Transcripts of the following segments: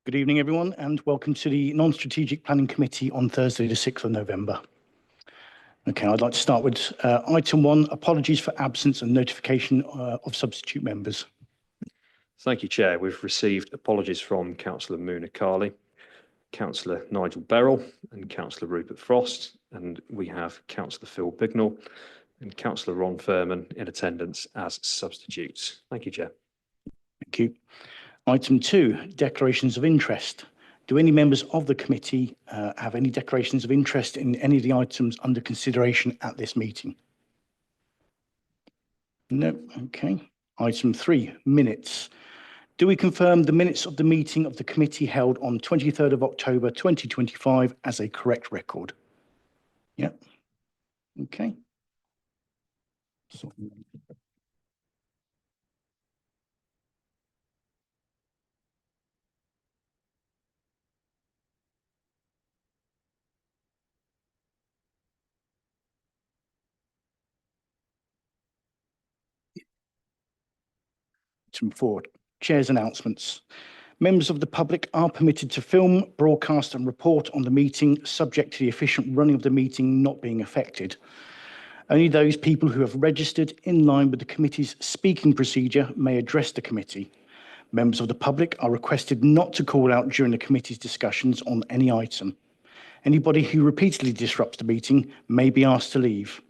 Good evening, everyone, and welcome to the Non-Strategic Planning Committee on Thursday, the 6th of November. Okay, I'd like to start with item 1, apologies for absence and notification of substitute members. Thank you, Chair. We've received apologies from Councillor Muna Carley, Councillor Nigel Beryl and Councillor Rupert Frost, and we have Councillor Phil Bignell and Councillor Ron Furman in attendance as substitutes. Thank you, Chair. Thank you. Item 2, declarations of interest. Do any members of the committee have any declarations of interest in any of the items under consideration at this meeting? No. Okay. Item 3, minutes. Do we confirm the minutes of the meeting of the committee held on 23rd of October 2025 as a correct record? Yeah. Okay. Item 4, Chair's announcements. Members of the public are permitted to film, broadcast and report on the meeting, subject to the efficient running of the meeting not being affected. Only those people who have registered in line with the committee's speaking procedure may address the committee. Members of the public are requested not to call out during the committee's discussions on any item. Anybody who repeatedly disrupts the meeting may be asked to leave.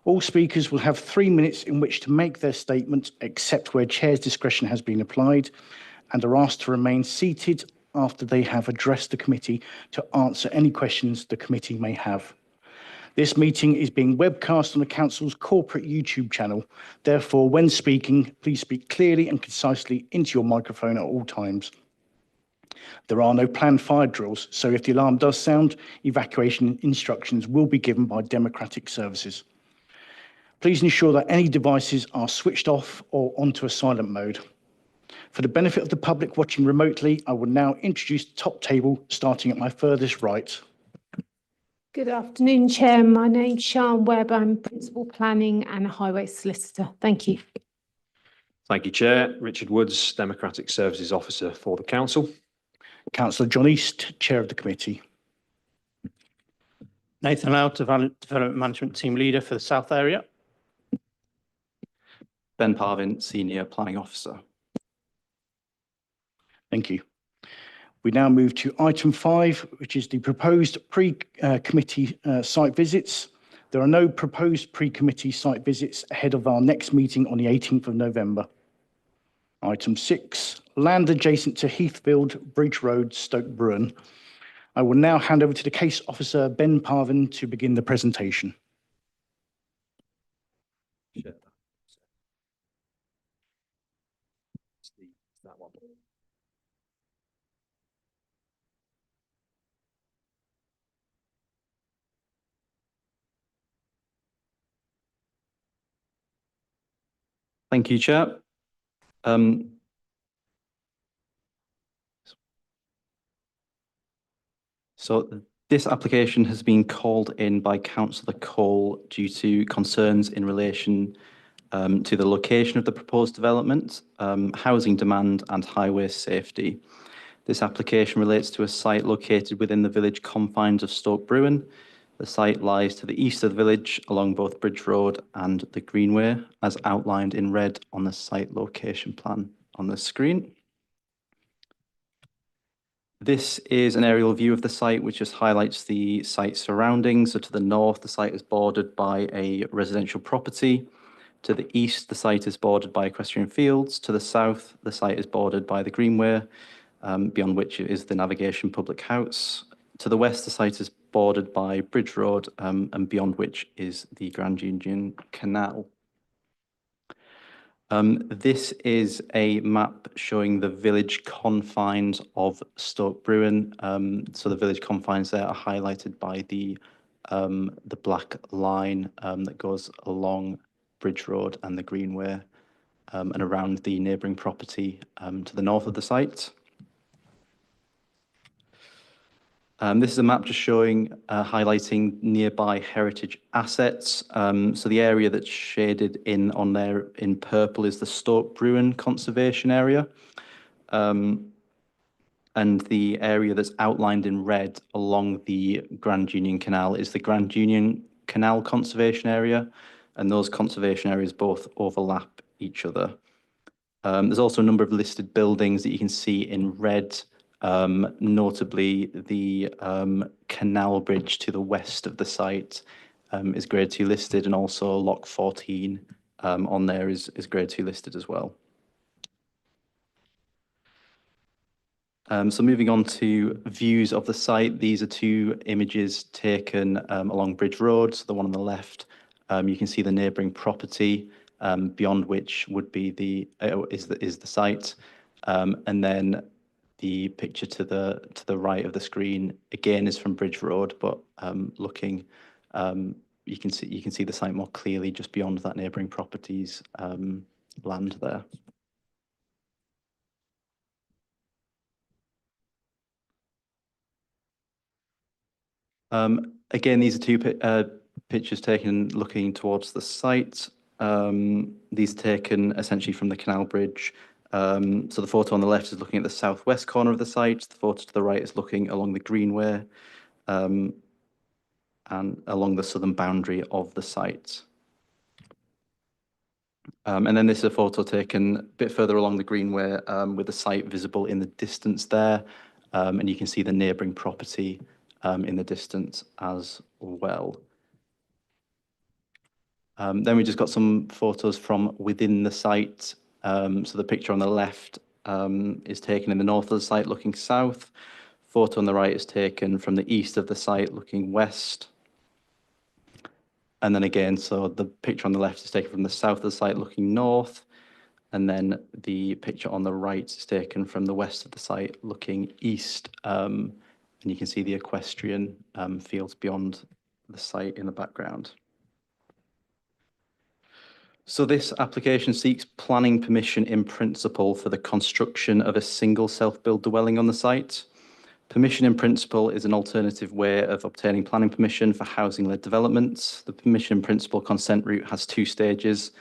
All speakers will have 3 minutes in which to make their statement, except where Chair's discretion has been applied, and are asked to remain seated after they have addressed the committee to answer any questions the committee may have. This meeting is being webcast on the Council's corporate YouTube channel. Therefore, when speaking, please speak clearly and concisely into your microphone at all times. There are no planned fire drills, so if the alarm does sound, evacuation instructions will be given by Democratic Services. Please ensure that any devices are switched off or onto a silent mode. For the benefit of the public watching remotely, I will now introduce the top table, starting at my furthest right. Good afternoon, Chair. My name's Sian Webb. I'm Principal Planning and Highway Solicitor. Thank you. Thank you, Chair. Richard Woods, Democratic Services Officer for the Council. Councillor John East, Chair of the Committee. Nathan Lau, Development Management Team Leader for the South Area. Ben Parvin, Senior Planning Officer. Thank you. We now move to item 5, which is the proposed pre-committee site visits. There are no proposed pre-committee site visits ahead of our next meeting on the 18th of November. Item 6, land adjacent to Heathfield Bridge Road, Stoke Bruin. I will now hand over to the case officer, Ben Parvin, to begin the presentation. Sure. That one. Thank you, Chair. So this application has been called in by Councillor Cole due to concerns in relation to the location of the proposed development, housing demand and highway safety. This application relates to a site located within the village confines of Stoke Bruin. The site lies to the east of the village along both Bridge Road and the Greenway, as outlined in red on the site location plan on the screen. This is an aerial view of the site, which just highlights the site surroundings. So to the north, the site is bordered by a residential property. To the east, the site is bordered by equestrian fields. To the south, the site is bordered by the Greenway, beyond which is the Navigation Public House. To the west, the site is bordered by Bridge Road, and beyond which is the Grand Union Canal. This is a map showing the village confines of Stoke Bruin. So the village confines there are highlighted by the black line that goes along Bridge Road and the Greenway and around the neighbouring property to the north of the site. This is a map just showing, highlighting nearby heritage assets. So the area that's shaded in on there in purple is the Stoke Bruin Conservation Area. And the area that's outlined in red along the Grand Union Canal is the Grand Union Canal Conservation Area, and those conservation areas both overlap each other. There's also a number of listed buildings that you can see in red, notably the canal bridge to the west of the site is grade 2 listed, and also Lock 14 on there is grade 2 listed as well. So moving on to views of the site, these are two images taken along Bridge Road. So the one on the left, you can see the neighbouring property, beyond which would be is the site, and then the picture to the right of the screen again is from Bridge Road, but looking, you can see the site more clearly just beyond that neighbouring property's land there. Again, these are two pictures taken looking towards the site. These taken essentially from the canal bridge. So the photo on the left is looking at the southwest corner of the site. The photo to the right is looking along the greenway and along the southern boundary of the site. And then this is a photo taken a bit further along the greenway with the site visible in the distance there. And you can see the neighbouring property in the distance as well. Then we just got some photos from within the site. So the picture on the left is taken in the north of the site looking south. Photo on the right is taken from the east of the site looking west. And then again, so the picture on the left is taken from the south of the site looking north. And then the picture on the right is taken from the west of the site looking east. And you can see the equestrian fields beyond the site in the background. So this application seeks planning permission in principle for the construction of a single self-build dwelling on the site. Permission in principle is an alternative way of obtaining planning permission for housing-led developments. The permission in principle consent route has two stages.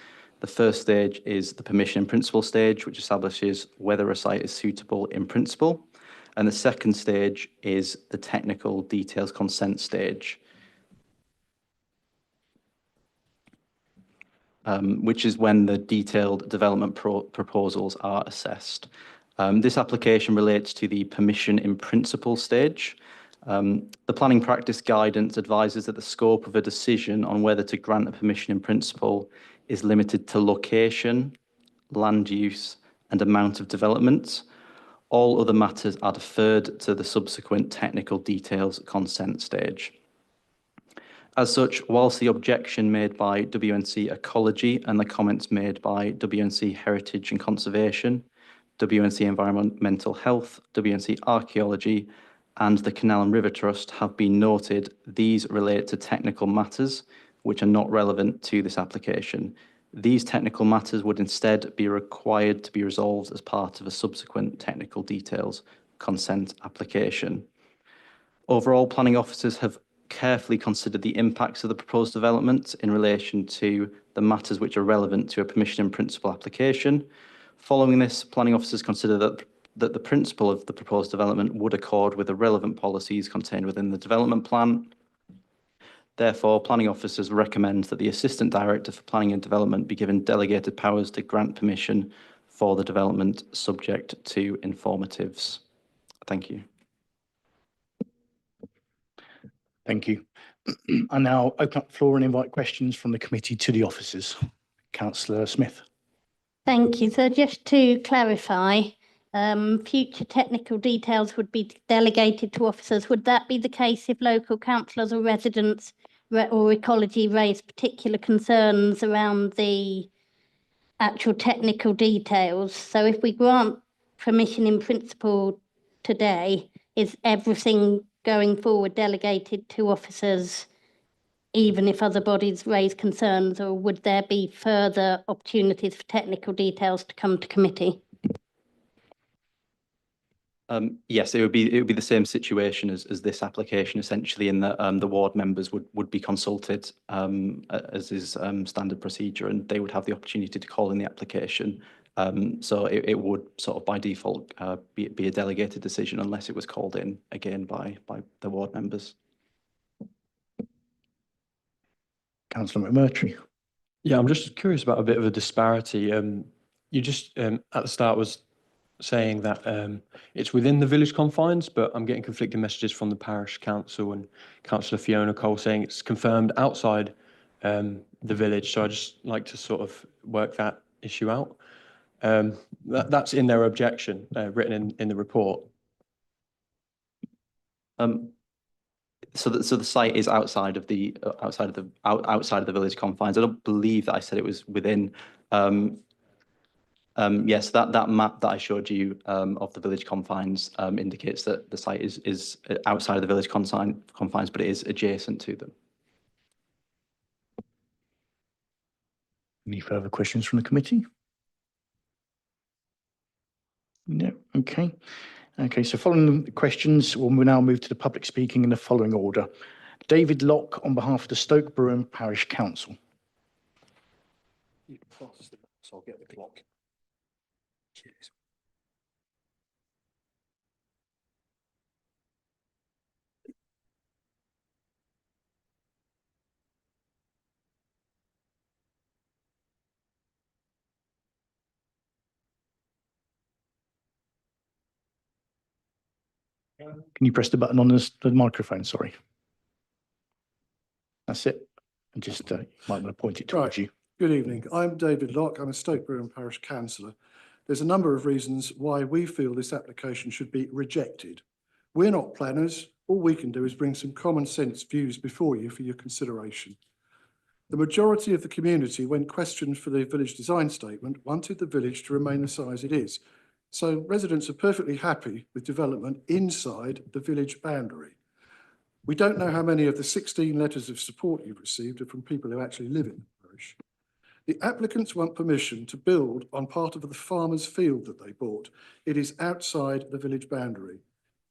The first stage is the permission in principle stage, which establishes whether a site is suitable in principle. And the second stage is the technical details consent stage, which is when the detailed development proposals are assessed. This application relates to the permission in principle stage. The planning practice guidance advises that the scope of a decision on whether to grant a permission in principle is limited to location, land use, and amount of development. All other matters are deferred to the subsequent technical details consent stage. As such, whilst the objection made by WNC Ecology and the comments made by WNC Heritage and Conservation, WNC Environmental Health, WNC Archaeology, and the Canal and River Trust have been noted, these relate to technical matters which are not relevant to this application. These technical matters would instead be required to be resolved as part of a subsequent technical details consent application. Overall, planning officers have carefully considered the impacts of the proposed development in relation to the matters which are relevant to a permission in principle application. Following this, planning officers consider that the principle of the proposed development would accord with the relevant policies contained within the development plan. Therefore, planning officers recommend that the Assistant Director for Planning and Development be given delegated powers to grant permission for the development subject to informatives. Thank you. Thank you. I now open up the floor and invite questions from the committee to the officers. Councillor Smith. Thank you. So just to clarify, future technical details would be delegated to officers. Would that be the case if local councillors or residents or ecology raise particular concerns around the actual technical details? So if we grant permission in principle today, is everything going forward delegated to officers, even if other bodies raise concerns, or would there be further opportunities for technical details to come to committee? Yes, it would be the same situation as this application, essentially, in that the ward members would be consulted as is standard procedure, and they would have the opportunity to call in the application So it would sort of by default be a delegated decision unless it was called in again by the ward members. Councillor McMurtry. Yeah, I'm just curious about a bit of a disparity. You just at the start was saying that it's within the village confines, but I'm getting conflicting messages from the parish council and Councillor Fiona Cole saying it's confirmed outside the village. So I just like to sort of work that issue out. That's in their objection written in the report. So the site is outside of the village confines. I don't believe that I said it was within. Yes, that map that I showed you of the village confines indicates that the site is outside of the village confines, but it is adjacent to them. Any further questions from the committee? No. Okay. Okay, so following the questions, we'll now move to the public speaking in the following order. David Locke on behalf of the Stoke Bruin Parish Council. So I'll get the clock. Cheers. Can you press the button on the microphone? Sorry. That's it. And just might want to point it towards you. Good evening. I'm David Locke. I'm a Stoke Bruin Parish Councillor. There's a number of reasons why we feel this application should be rejected. We're not planners. All we can do is bring some common sense views before you for your consideration. The majority of the community, when questioned for the village design statement, wanted the village to remain the size it is. So residents are perfectly happy with development inside the village boundary. We don't know how many of the 16 letters of support you've received are from people who actually live in the parish. The applicants want permission to build on part of the farmer's field that they bought. It is outside the village boundary.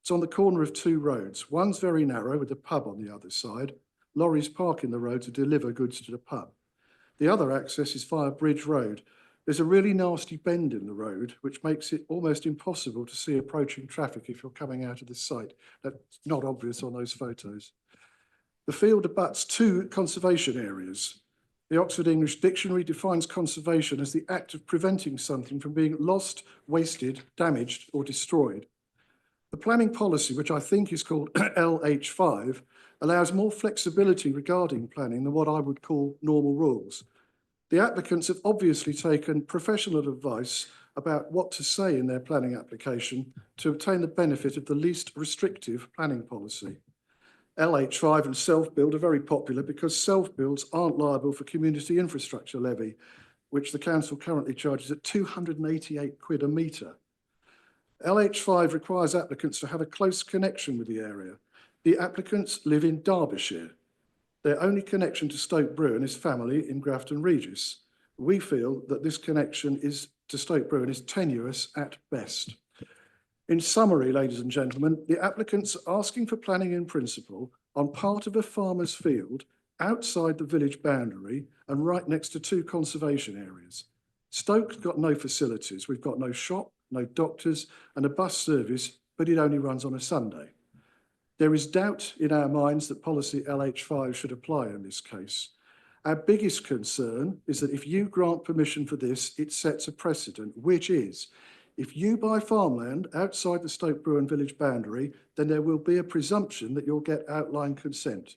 It's on the corner of two roads. One's very narrow with a pub on the other side. Lorries park in the road to deliver goods to the pub. The other access is via Bridge Road. There's a really nasty bend in the road, which makes it almost impossible to see approaching traffic if you're coming out of this site. That's not obvious on those photos. The field abuts two conservation areas. The Oxford English Dictionary defines conservation as the act of preventing something from being lost, wasted, damaged, or destroyed. The planning policy, which I think is called LH5, allows more flexibility regarding planning than what I would call normal rules. The applicants have obviously taken professional advice about what to say in their planning application to obtain the benefit of the least restrictive planning policy. LH5 and self-build are very popular because self-builds aren't liable for community infrastructure levy, which the council currently charges at 288 quid a metre. LH5 requires applicants to have a close connection with the area. The applicants live in Derbyshire. Their only connection to Stoke Bruin is family in Grafton Regis. We feel that this connection to Stoke Bruin is tenuous at best. In summary, ladies and gentlemen, the applicants are asking for planning in principle on part of a farmer's field outside the village boundary and right next to two conservation areas. Stoke's got no facilities. We've got no shop, no doctors, and a bus service, but it only runs on a Sunday. There is doubt in our minds that policy LH5 should apply in this case. Our biggest concern is that if you grant permission for this, it sets a precedent, which is, if you buy farmland outside the Stoke Bruin village boundary, then there will be a presumption that you'll get outline consent.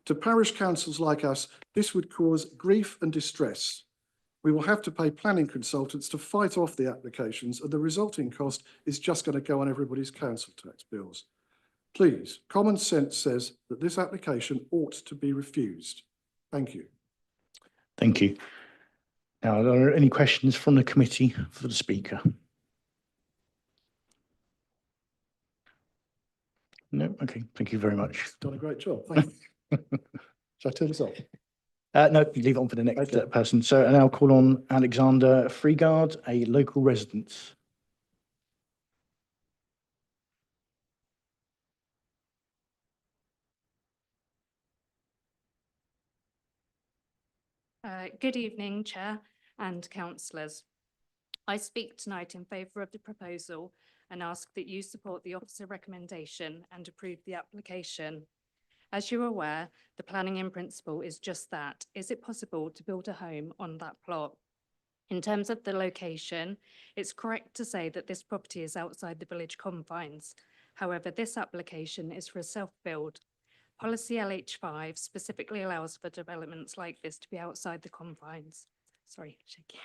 To parish councils like us, this would cause grief and distress. We will have to pay planning consultants to fight off the applications, and the resulting cost is just going to go on everybody's council tax bills. Please, common sense says that this application ought to be refused. Thank you. Thank you. Now, are there any questions from the committee for the speaker? No? Okay, thank you very much. Done a great job. Thank you. Shall I turn this off? No, you leave it on for the next person. So I now call on Alexander Freegard, a local resident. Good evening, Chair and councillors. I speak tonight in favour of the proposal and ask that you support the officer recommendation and approve the application. As you're aware, the planning in principle is just that. Is it possible to build a home on that plot? In terms of the location, it's correct to say that this property is outside the village confines. However, this application is for a self-build. Policy LH5 specifically allows for developments like this to be outside the confines. Sorry, shaky.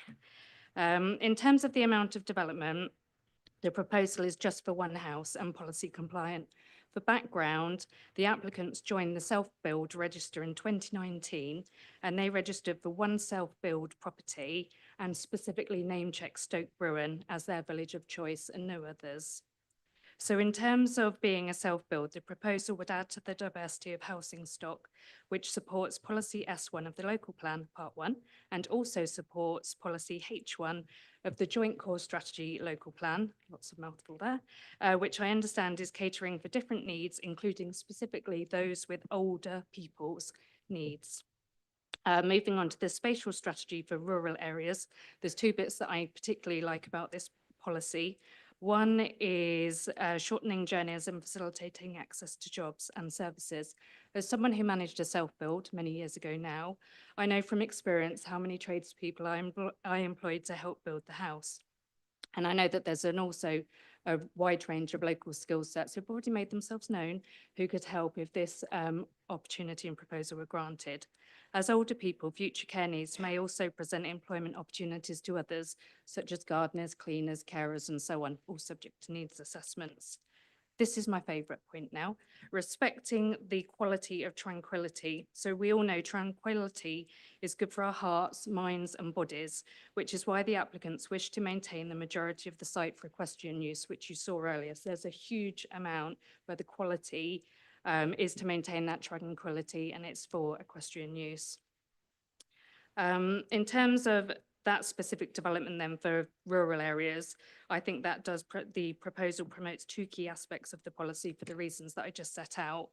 In terms of the amount of development, the proposal is just for one house and policy compliant. For background, the applicants joined the self-build register in 2019, and they registered for one self-build property and specifically name-checked Stoke Bruin as their village of choice and no others. So in terms of being a self-build, the proposal would add to the diversity of housing stock, which supports policy S1 of the local plan, part 1, and also supports policy H1 of the joint core strategy local plan, lots of mouthful there, which I understand is catering for different needs, including specifically those with older people's needs. Moving on to the spatial strategy for rural areas, there's two bits that I particularly like about this policy. One is shortening journeys and facilitating access to jobs and services. As someone who managed a self-build many years ago now, I know from experience how many tradespeople I employed to help build the house. And I know that there's also a wide range of local skill sets who've already made themselves known who could help if this opportunity and proposal were granted. As older people, future care needs may also present employment opportunities to others, such as gardeners, cleaners, carers, and so on, all subject to needs assessments. This is my favourite point now, respecting the quality of tranquility. So we all know tranquility is good for our hearts, minds and bodies, which is why the applicants wish to maintain the majority of the site for equestrian use, which you saw earlier. So there's a huge amount where the quality is to maintain that tranquility, and it's for equestrian use. In terms of that specific development then for rural areas, I think that does the proposal promotes two key aspects of the policy for the reasons that I just set out.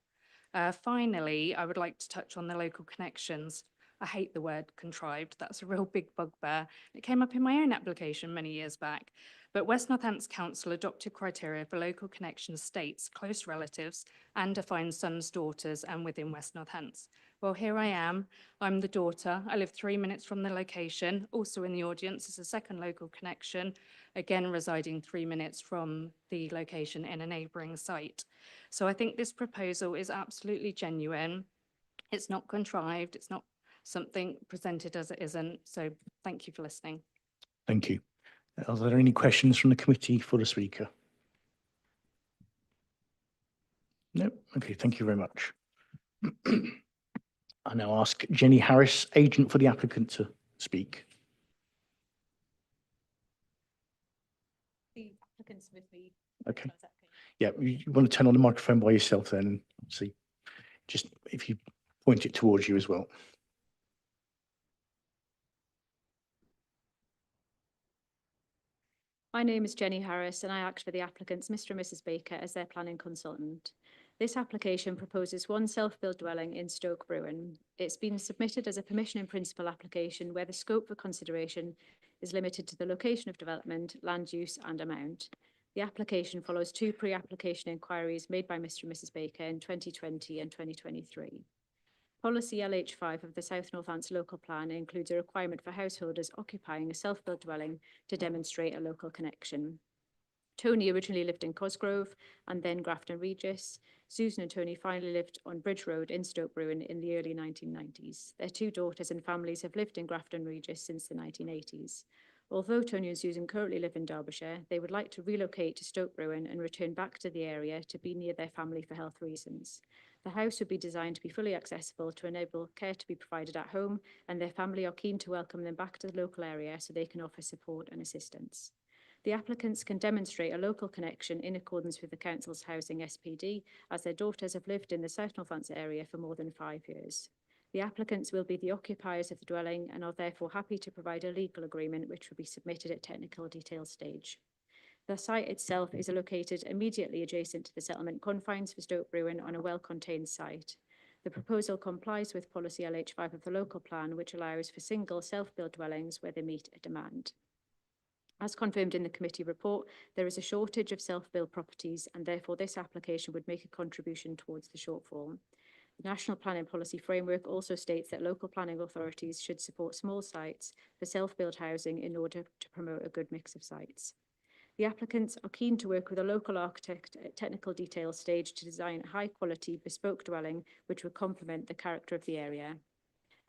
Finally, I would like to touch on the local connections. I hate the word contrived. That's a real big bugbear. It came up in my own application many years back. But West Northants Council adopted criteria for local connections states, close relatives, and defines sons, daughters, and within West Northants. Well, here I am. I'm the daughter. I live 3 minutes from the location. Also in the audience is a second local connection, again residing 3 minutes from the location in a neighbouring site. So I think this proposal is absolutely genuine. It's not contrived. It's not something presented as it isn't. So thank you for listening. Thank you. Are there any questions from the committee for the speaker? No? Okay, thank you very much. I now ask Jenny Harris, agent for the applicant, to speak. The applicants with me. Okay. Yeah, you want to turn on the microphone by yourself then, and see, just if you point it towards you as well. My name is Jenny Harris and I act for the applicants, Mr and Mrs Baker, as their planning consultant. This application proposes one self-built dwelling in Stoke Bruin. It's been submitted as a permission in principle application where the scope for consideration is limited to the location of development, land use and amount. The application follows two pre-application inquiries made by Mr and Mrs Baker in 2020 and 2023. Policy LH5 of the South Northants local plan includes a requirement for householders occupying a self-built dwelling to demonstrate a local connection. Tony originally lived in Cosgrove and then Grafton Regis. Susan and Tony finally lived on Bridge Road in Stoke Bruin in the early 1990s. Their two daughters and families have lived in Grafton Regis since the 1980s. Although Tony and Susan currently live in Derbyshire, they would like to relocate to Stoke Bruin and return back to the area to be near their family for health reasons. The house would be designed to be fully accessible to enable care to be provided at home, and their family are keen to welcome them back to the local area so they can offer support and assistance. The applicants can demonstrate a local connection in accordance with the Council's Housing SPD, as their daughters have lived in the South Northants area for more than 5 years. The applicants will be the occupiers of the dwelling and are therefore happy to provide a legal agreement which will be submitted at technical detail stage. The site itself is located immediately adjacent to the settlement confines for Stoke Bruin on a well-contained site. The proposal complies with policy LH5 of the local plan, which allows for single self-built dwellings where they meet a demand. As confirmed in the committee report, there is a shortage of self-build properties and therefore this application would make a contribution towards the shortfall. The National Planning Policy Framework also states that local planning authorities should support small sites for self-build housing in order to promote a good mix of sites. The applicants are keen to work with a local architect at technical detail stage to design a high-quality bespoke dwelling which would complement the character of the area.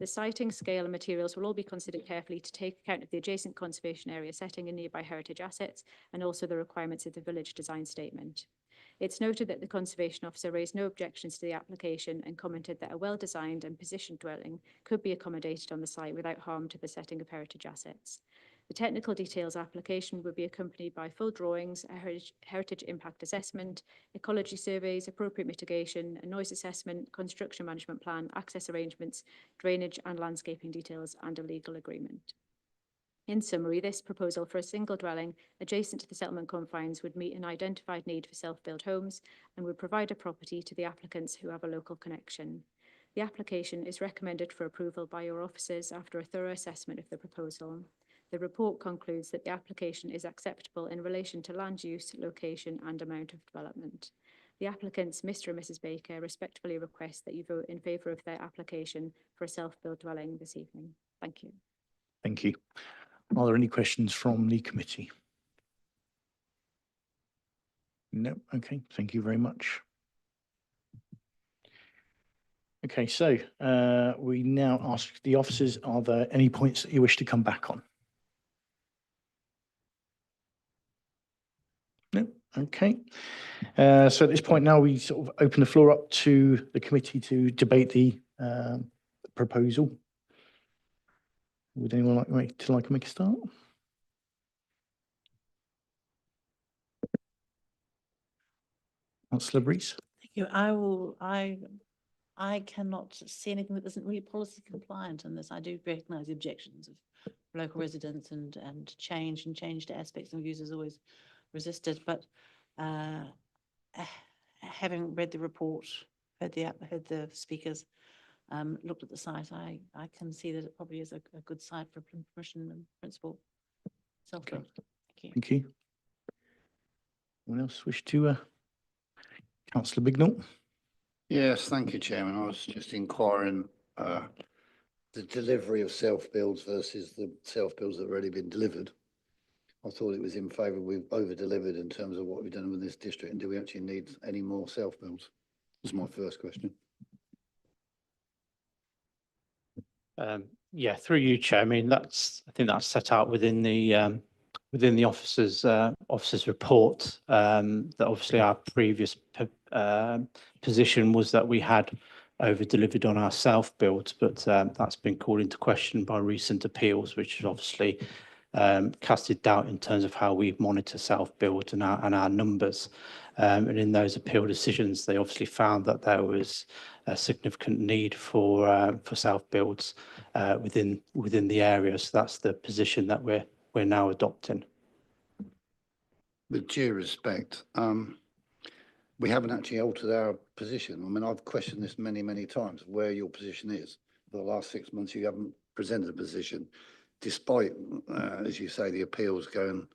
The siting, scale and materials will all be considered carefully to take account of the adjacent conservation area setting and nearby heritage assets and also the requirements of the village design statement. It's noted that the Conservation Officer raised no objections to the application and commented that a well-designed and positioned dwelling could be accommodated on the site without harm to the setting of heritage assets. The technical details application would be accompanied by full drawings, a heritage impact assessment, ecology surveys, appropriate mitigation, a noise assessment, construction management plan, access arrangements, drainage and landscaping details, and a legal agreement. In summary, this proposal for a single dwelling adjacent to the settlement confines would meet an identified need for self-built homes and would provide a property to the applicants who have a local connection. The application is recommended for approval by your officers after a thorough assessment of the proposal. The report concludes that the application is acceptable in relation to land use, location and amount of development. The applicants, Mr and Mrs Baker, respectfully request that you vote in favour of their application for a self-built dwelling this evening. Thank you. Thank you. Are there any questions from the committee? No. Okay. Thank you very much. Okay. So we now ask the officers, are there any points that you wish to come back on? No. Okay. So at this point now we sort of open the floor up to the committee to debate the proposal. Would anyone like to make a start? Councillor Breeze. Thank you. I cannot see anything that isn't really policy compliant in this. I do recognise the objections of local residents and change aspects and views is always resisted, but having read the report, heard the speakers, looked at the site, I can see that it probably is a good site for permission and principle self-built. Thank you. Thank you. Anyone else wish to? Councillor Bignell. Yes, thank you, Chairman. I was just inquiring the delivery of self-builds versus the self-builds that have already been delivered. I thought it was in favour we've over-delivered in terms of what we've done with this district, and do we actually need any more self-builds? That's my first question. Yeah, through you, Chair. I mean, I think that's set out within the officer's report. That obviously our previous position was that we had over-delivered on our self-builds, but that's been called into question by recent appeals, which has obviously casted doubt in terms of how we monitor self-build and our numbers. And in those appeal decisions, they obviously found that there was a significant need for self-builds within the area. So that's the position that we're now adopting. With due respect, we haven't actually altered our position. I mean, I've questioned this many times, where your position is. For the last 6 months, you haven't presented a position, despite, as you say, the appeals going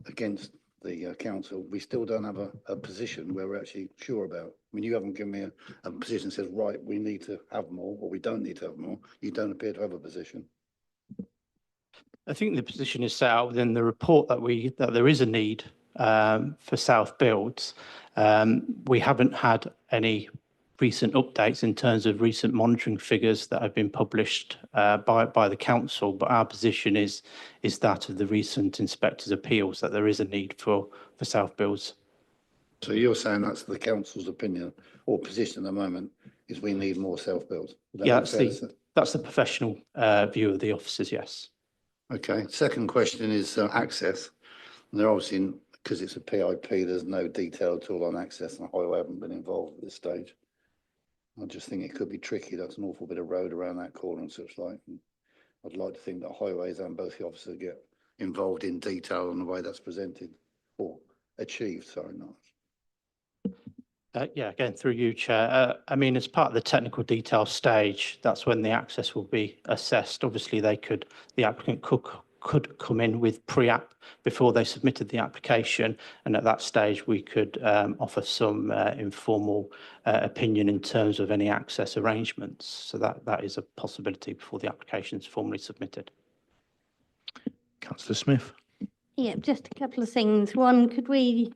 against the council. We still don't have a position where we're actually sure about. I mean, you haven't given me a position that says, right, we need to have more, or we don't need to have more. You don't appear to have a position. I think the position is set out within the report that there is a need for self-builds. We haven't had any recent updates in terms of recent monitoring figures that have been published by the council, but our position is that of the recent inspector's appeals, that there is a need for self-builds. So you're saying that's the council's opinion or position at the moment, is we need more self-builds? Yeah, that's the professional view of the officers, yes. Okay. Second question is access. And they're obviously, because it's a PIP, there's no detail at all on access, and the highway haven't been involved at this stage. I just think it could be tricky. That's an awful bit of road around that corner and such like. And I'd like to think that highways and both the officers get involved in detail on the way that's presented or achieved. Sorry, not. Yeah, again, through you, Chair. I mean, as part of the technical detail stage, that's when the access will be assessed. Obviously, the applicant could come in with pre-app before they submitted the application, and at that stage we could offer some informal opinion in terms of any access arrangements. So that is a possibility before the application is formally submitted. Councillor Smith. Yeah, just a couple of things. One, could we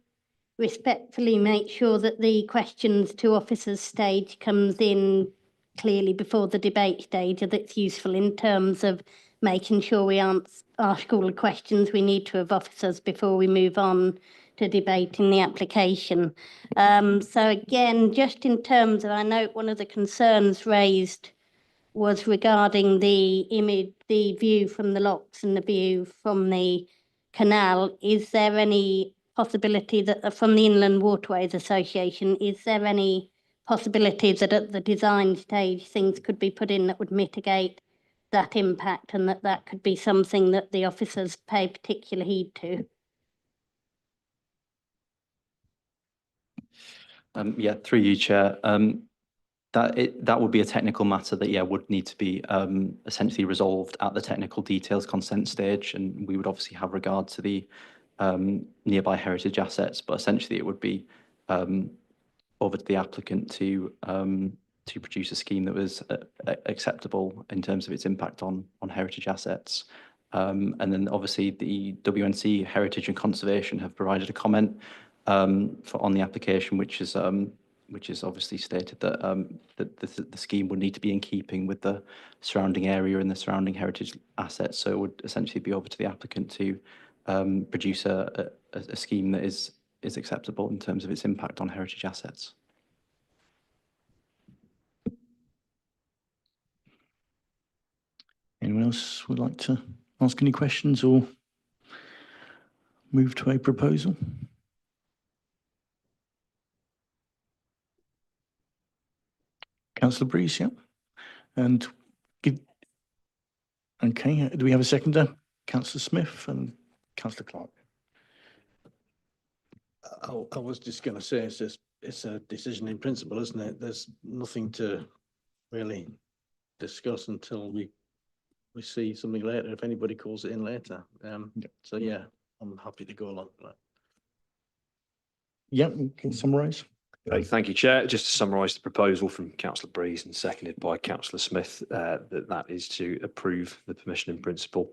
respectfully make sure that the questions to officers stage comes in clearly before the debate stage, and that's useful in terms of making sure we ask all the questions we need to of officers before we move on to debating the application. So again, just in terms of, I know one of the concerns raised was regarding the image, the view from the locks and the view from the canal. Is there any possibility that from the Inland Waterways Association, is there any possibility that at the design stage things could be put in that would mitigate that impact, and that could be something that the officers pay particular heed to? Yeah, through you, Chair. That would be a technical matter that, would need to be essentially resolved at the technical details consent stage, and we would obviously have regard to the nearby heritage assets, but essentially it would be over to the applicant to produce a scheme that was acceptable in terms of its impact on heritage assets. And then obviously the WNC Heritage and Conservation have provided a comment on the application, which is obviously stated that the scheme would need to be in keeping with the surrounding area and the surrounding heritage assets. So it would essentially be over to the applicant to produce a scheme that is acceptable in terms of its impact on heritage assets. Anyone else would like to ask any questions or move to a proposal? Councillor Breeze, yeah. And okay, do we have a seconder? Councillor Smith and Councillor Clark. I was just going to say it's a decision in principle, isn't it? There's nothing to really discuss until we see something later, if anybody calls it in later. So yeah, I'm happy to go along with that. Yeah, can you summarise? Okay, thank you, Chair. Just to summarise the proposal from Councillor Breeze and seconded by Councillor Smith, that is to approve the permission in principle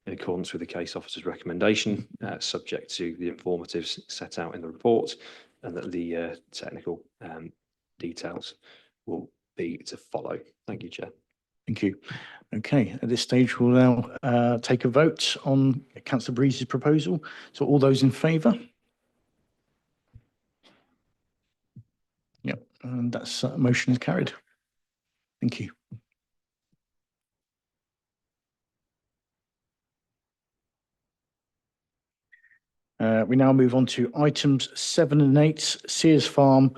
in accordance with the case officer's recommendation, subject to the informatives set out in the report, and that the technical details will be to follow. Thank you, Chair. Thank you. Okay, at this stage, we'll now take a vote on Councillor Breeze's proposal. So all those in favour? Yep, and that's motion is carried. Thank you. We now move on to items 7 and 8, Sears Farm,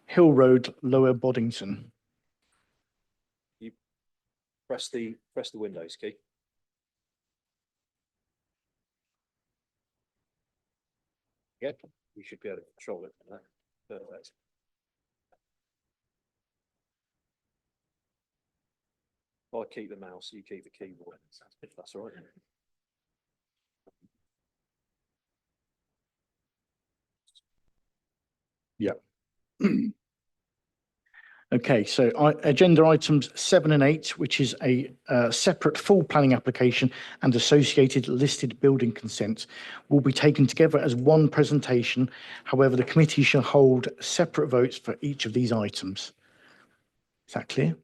Hill Road, Lower Boddington. You press the Windows key. Yeah, you should be able to control it from there. Perfect. I'll keep the mouse, you keep the keyboard, if that's all right. Yeah. Okay, so agenda items 7 and 8, which is a separate full planning application and associated listed building consent, will be taken together as one presentation. However, the committee shall hold separate votes for each of these items. Is that clear?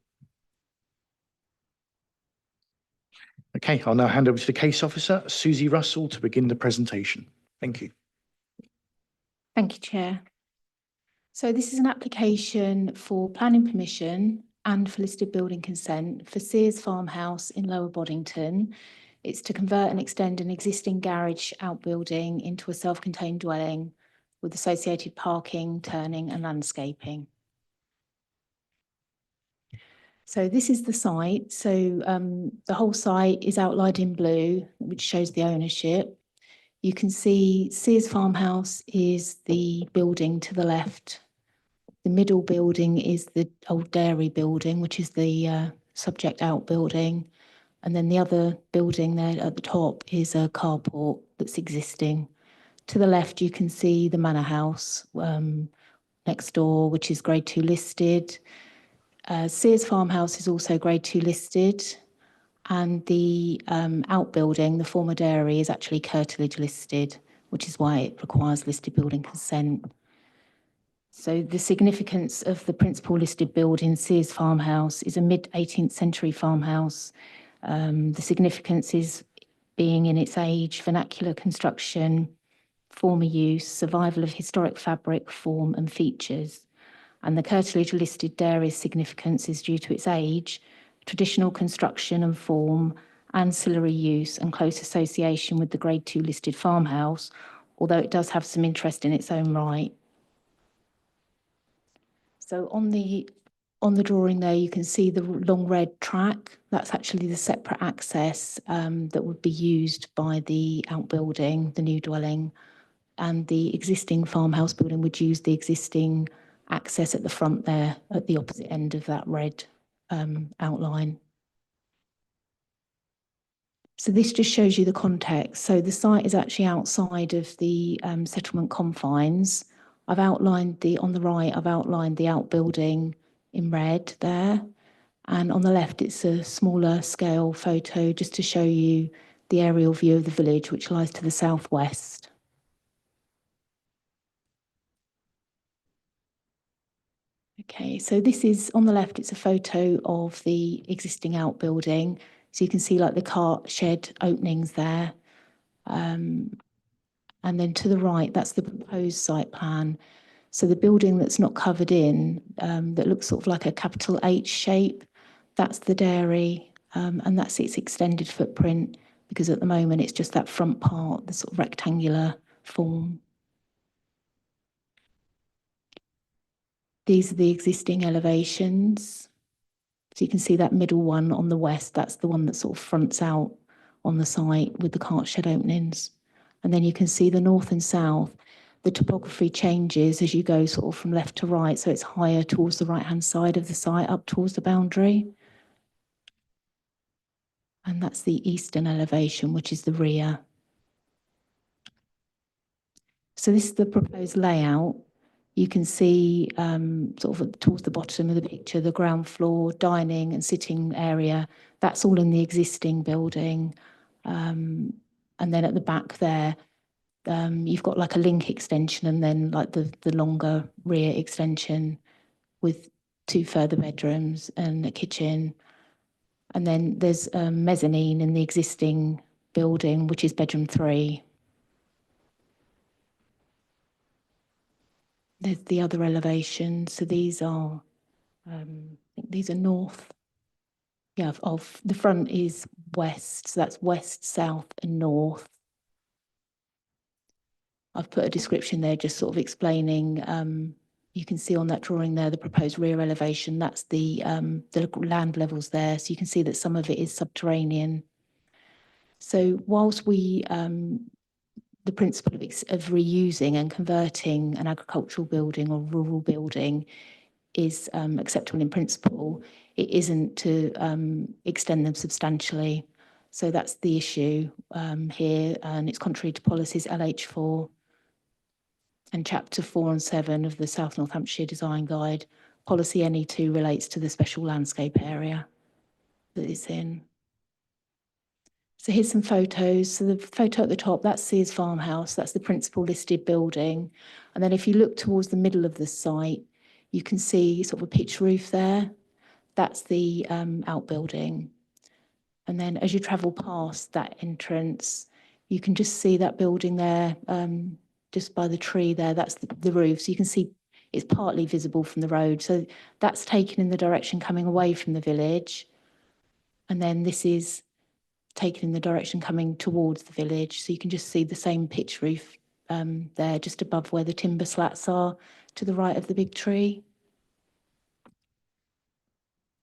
Okay, I'll now hand over to the case officer, Susie Russell, to begin the presentation. Thank you. Thank you, Chair. So this is an application for planning permission and for listed building consent for Sears Farmhouse in Lower Boddington. It's to convert and extend an existing garage outbuilding into a self-contained dwelling with associated parking, turning and landscaping. So this is the site. So the whole site is outlined in blue, which shows the ownership. You can see Sears Farmhouse is the building to the left. The middle building is the old dairy building, which is the subject outbuilding. And then the other building there at the top is a carport that's existing. To the left, you can see the manor house next door, which is grade 2 listed. Sears Farmhouse is also grade 2 listed. And the outbuilding, the former dairy, is actually curtilage listed, which is why it requires listed building consent. So the significance of the principal listed building, Sears Farmhouse, is a mid-18th century farmhouse. The significance is being in its age, vernacular construction, former use, survival of historic fabric, form and features. And the curtilage listed dairy's significance is due to its age, traditional construction and form, ancillary use and close association with the grade 2 listed farmhouse, although it does have some interest in its own right. So on the drawing there, you can see the long red track. That's actually the separate access that would be used by the outbuilding, the new dwelling, and the existing farmhouse building would use the existing access at the front there at the opposite end of that red outline. So this just shows you the context. So the site is actually outside of the settlement confines. I've outlined on the right, I've outlined the outbuilding in red there. And on the left, it's a smaller scale photo just to show you the aerial view of the village, which lies to the southwest. Okay, so this is on the left, it's a photo of the existing outbuilding. So you can see like the cart shed openings there. And then to the right, that's the proposed site plan. So the building that's not covered in, that looks sort of like a capital H shape, that's the dairy, and that's its extended footprint, because at the moment it's just that front part, the sort of rectangular form. These are the existing elevations. So you can see that middle one on the west, that's the one that sort of fronts out on the site with the cart shed openings. And then you can see the north and south. The topography changes as you go sort of from left to right. So it's higher towards the right-hand side of the site, up towards the boundary. And that's the eastern elevation, which is the rear. So this is the proposed layout. You can see sort of towards the bottom of the picture, the ground floor, dining and sitting area. That's all in the existing building. And then at the back there, you've got like a link extension and then like the longer rear extension with 2 further bedrooms and a kitchen. And then there's a mezzanine in the existing building, which is bedroom 3. There's the other elevation. So these are, I think these are north. Yeah, of the front is west. So that's west, south and north. I've put a description there just sort of explaining, you can see on that drawing there, the proposed rear elevation, that's the land levels there. So you can see that some of it is subterranean. So whilst we, the principle of reusing and converting an agricultural building or rural building is acceptable in principle, it isn't to extend them substantially. So that's the issue here, and it's contrary to policies LH4 and chapter 4 and 7 of the South Northamptonshire Design Guide. Policy NE2 relates to the special landscape area that it's in. So here's some photos. So the photo at the top, that's Sears Farmhouse. That's the principal listed building. And then if you look towards the middle of the site, you can see sort of a pitch roof there. That's the outbuilding. And then as you travel past that entrance, you can just see that building there, just by the tree there, that's the roof. So you can see it's partly visible from the road. So that's taken in the direction coming away from the village. And then this is taken in the direction coming towards the village. So you can just see the same pitch roof there, just above where the timber slats are to the right of the big tree.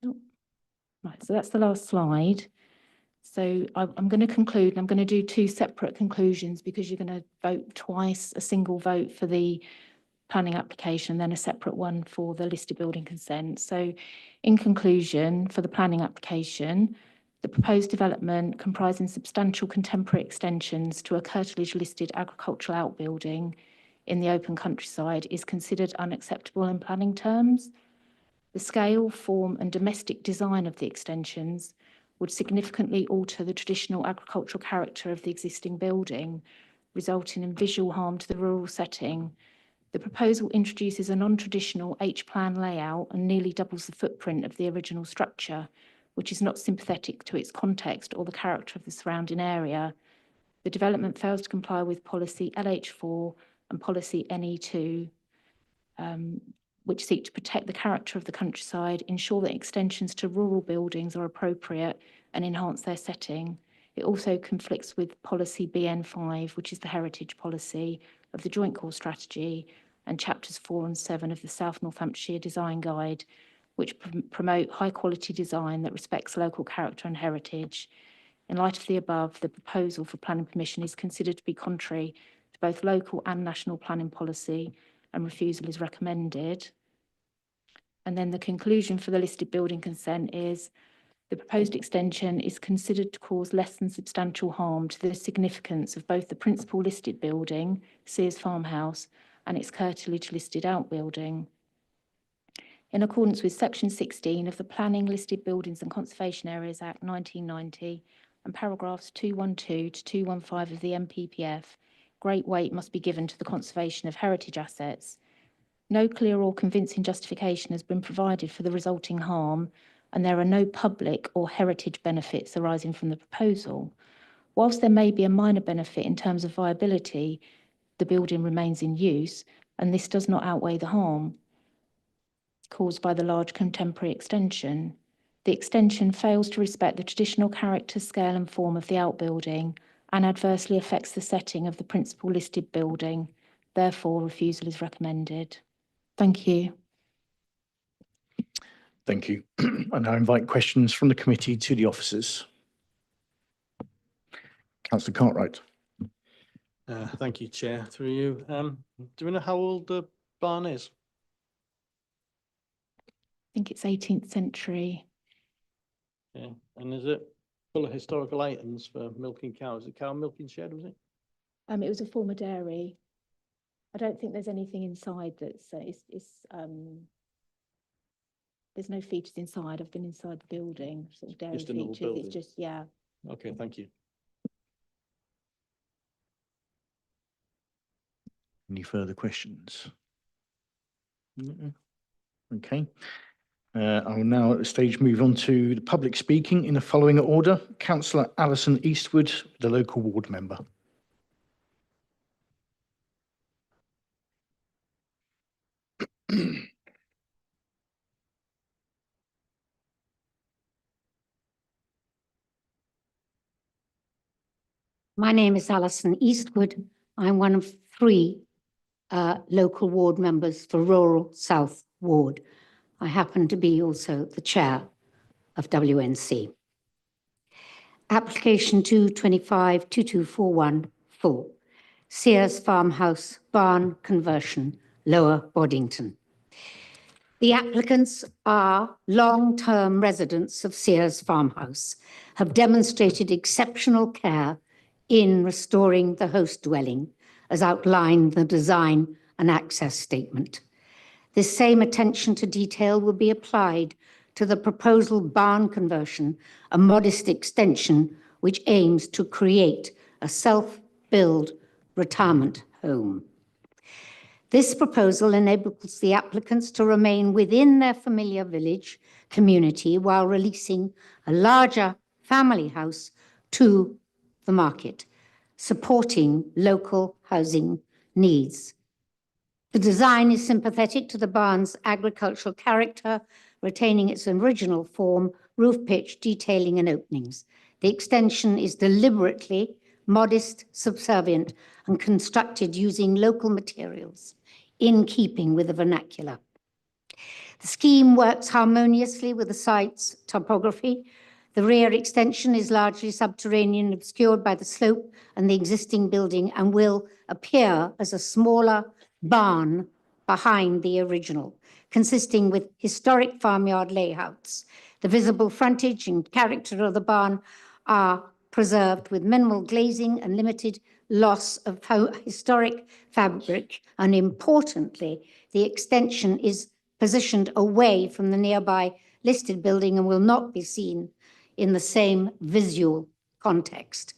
Oh. Right, so that's the last slide. So I'm going to conclude, and I'm going to do 2 separate conclusions because you're going to vote twice, a single vote for the planning application, then a separate one for the listed building consent. So in conclusion, for the planning application, The proposed development, comprising substantial contemporary extensions to a curtilage-listed agricultural outbuilding in the open countryside, is considered unacceptable in planning terms. The scale, form and domestic design of the extensions would significantly alter the traditional agricultural character of the existing building, resulting in visual harm to the rural setting. The proposal introduces a non-traditional H-plan layout and nearly doubles the footprint of the original structure, which is not sympathetic to its context or the character of the surrounding area. The development fails to comply with policy LH4 and policy NE2, which seek to protect the character of the countryside, ensure that extensions to rural buildings are appropriate and enhance their setting. It also conflicts with policy BN5, which is the heritage policy of the Joint Core Strategy, and chapters 4 and 7 of the South Northamptonshire Design Guide, which promote high quality design that respects local character and heritage. In light of the above, the proposal for planning permission is considered to be contrary to both local and national planning policy, and refusal is recommended. And then the conclusion for the listed building consent is the proposed extension is considered to cause less than substantial harm to the significance of both the principal listed building, Sears Farmhouse, and its curtilage listed outbuilding. In accordance with Section 16 of the Planning, Listed Buildings and Conservation Areas Act 1990 and paragraphs 212 to 215 of the NPPF, great weight must be given to the conservation of heritage assets. No clear or convincing justification has been provided for the resulting harm, and there are no public or heritage benefits arising from the proposal. Whilst there may be a minor benefit in terms of viability, the building remains in use, and this does not outweigh the harm caused by the large contemporary extension. The extension fails to respect the traditional character, scale and form of the outbuilding and adversely affects the setting of the principal listed building. Therefore, refusal is recommended. Thank you. Thank you. I now invite questions from the committee to the officers. Councillor Cartwright. Thank you, Chair. Through you. Do we know how old the barn is? I think it's 18th century. Yeah, and is it full of historical items for milking cows? A cow milking shed, was it? It was a former dairy. I don't think there's anything inside that's there's no features inside. I've been inside the building, sort of dairy Just a normal features. building. It's just, yeah. Okay, thank you. Any further questions? No. Okay. I will now at this stage move on to the public speaking in the following order. Councillor Alison Eastwood, the local ward member. My name is Alison Eastwood. I'm one of 3 local ward members for Rural South Ward. I happen to be also the chair of WNC. Application 225-22414, Sears Farmhouse Barn Conversion, Lower Boddington. The applicants are long-term residents of Sears Farmhouse, have demonstrated exceptional care in restoring the host dwelling, as outlined in the design and access statement. This same attention to detail will be applied to the proposal barn conversion, a modest extension which aims to create a self-build retirement home. This proposal enables the applicants to remain within their familiar village community while releasing a larger family house to the market, supporting local housing needs. The design is sympathetic to the barn's agricultural character, retaining its original form, roof pitch, detailing and openings. The extension is deliberately modest, subservient, and constructed using local materials in keeping with the vernacular. The scheme works harmoniously with the site's topography. The rear extension is largely subterranean, obscured by the slope and the existing building, and will appear as a smaller barn behind the original, consisting with historic farmyard layouts. The visible frontage and character of the barn are preserved with minimal glazing and limited loss of historic fabric. And importantly, the extension is positioned away from the nearby listed building and will not be seen in the same visual context.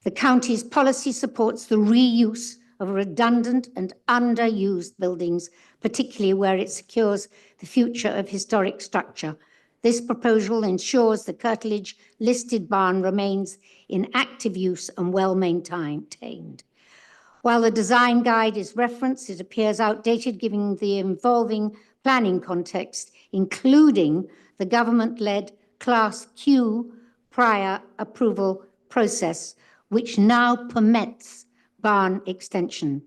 The county's policy supports the reuse of redundant and underused buildings, particularly where it secures the future of historic structure. This proposal ensures the curtilage listed barn remains in active use and well maintained. While the design guide is referenced, it appears outdated given the evolving planning context, including the government-led Class Q prior approval process, which now permits barn extension.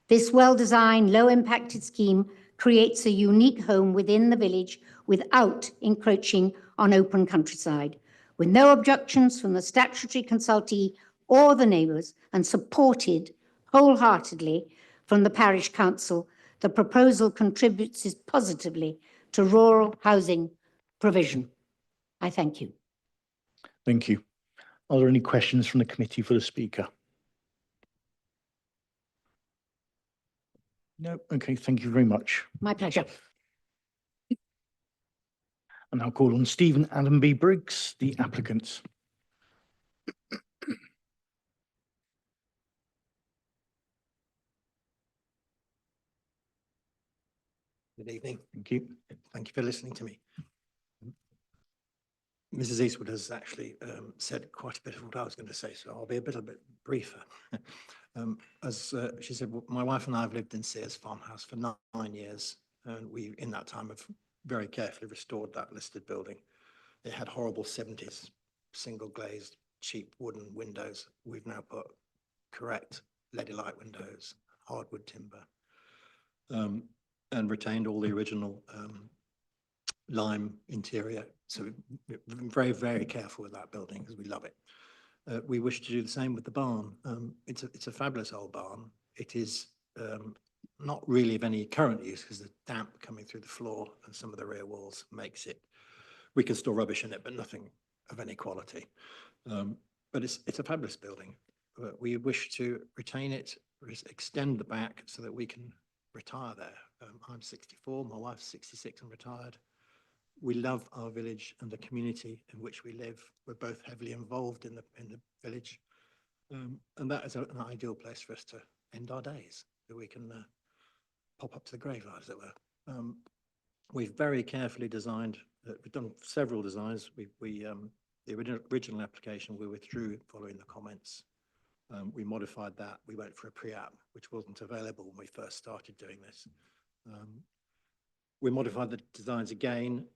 This well-designed, low-impacted scheme creates a unique home within the village without encroaching on open countryside. With no objections from the statutory consultee or the neighbours, and supported wholeheartedly from the parish council, the proposal contributes positively to rural housing provision. I thank you. Thank you. Are there any questions from the committee for the speaker? No. Okay, thank you very much. My pleasure. And I'll call on Stephen Allenby Briggs, the applicant. Good evening. Thank you. Thank you for listening to me. Mrs. Eastwood has actually said quite a bit of what I was going to say, so I'll be a little bit briefer. As she said, my wife and I have lived in Sears Farmhouse for 9 years, and we, in that time, have very carefully restored that listed building. It had horrible 70s, single glazed, cheap wooden windows. We've now put correct LED light windows, hardwood timber, and retained all the original lime interior. So we're very, very careful with that building because we love it. We wish to do the same with the barn. It's a fabulous old barn. It is not really of any current use because the damp coming through the floor and some of the rear walls makes it, we can store rubbish in it, but nothing of any quality. But it's a fabulous building. We wish to retain it, extend the back so that we can retire there. I'm 64, my wife's 66 and retired. We love our village and the community in which we live. We're both heavily involved in the village. And that is an ideal place for us to end our days, that we can pop up to the graveyard, as it were. We've very carefully designed, we've done several designs. The original application we withdrew following the comments. We modified that. We went for a pre-app, which wasn't available when we first started doing this. We modified the designs again.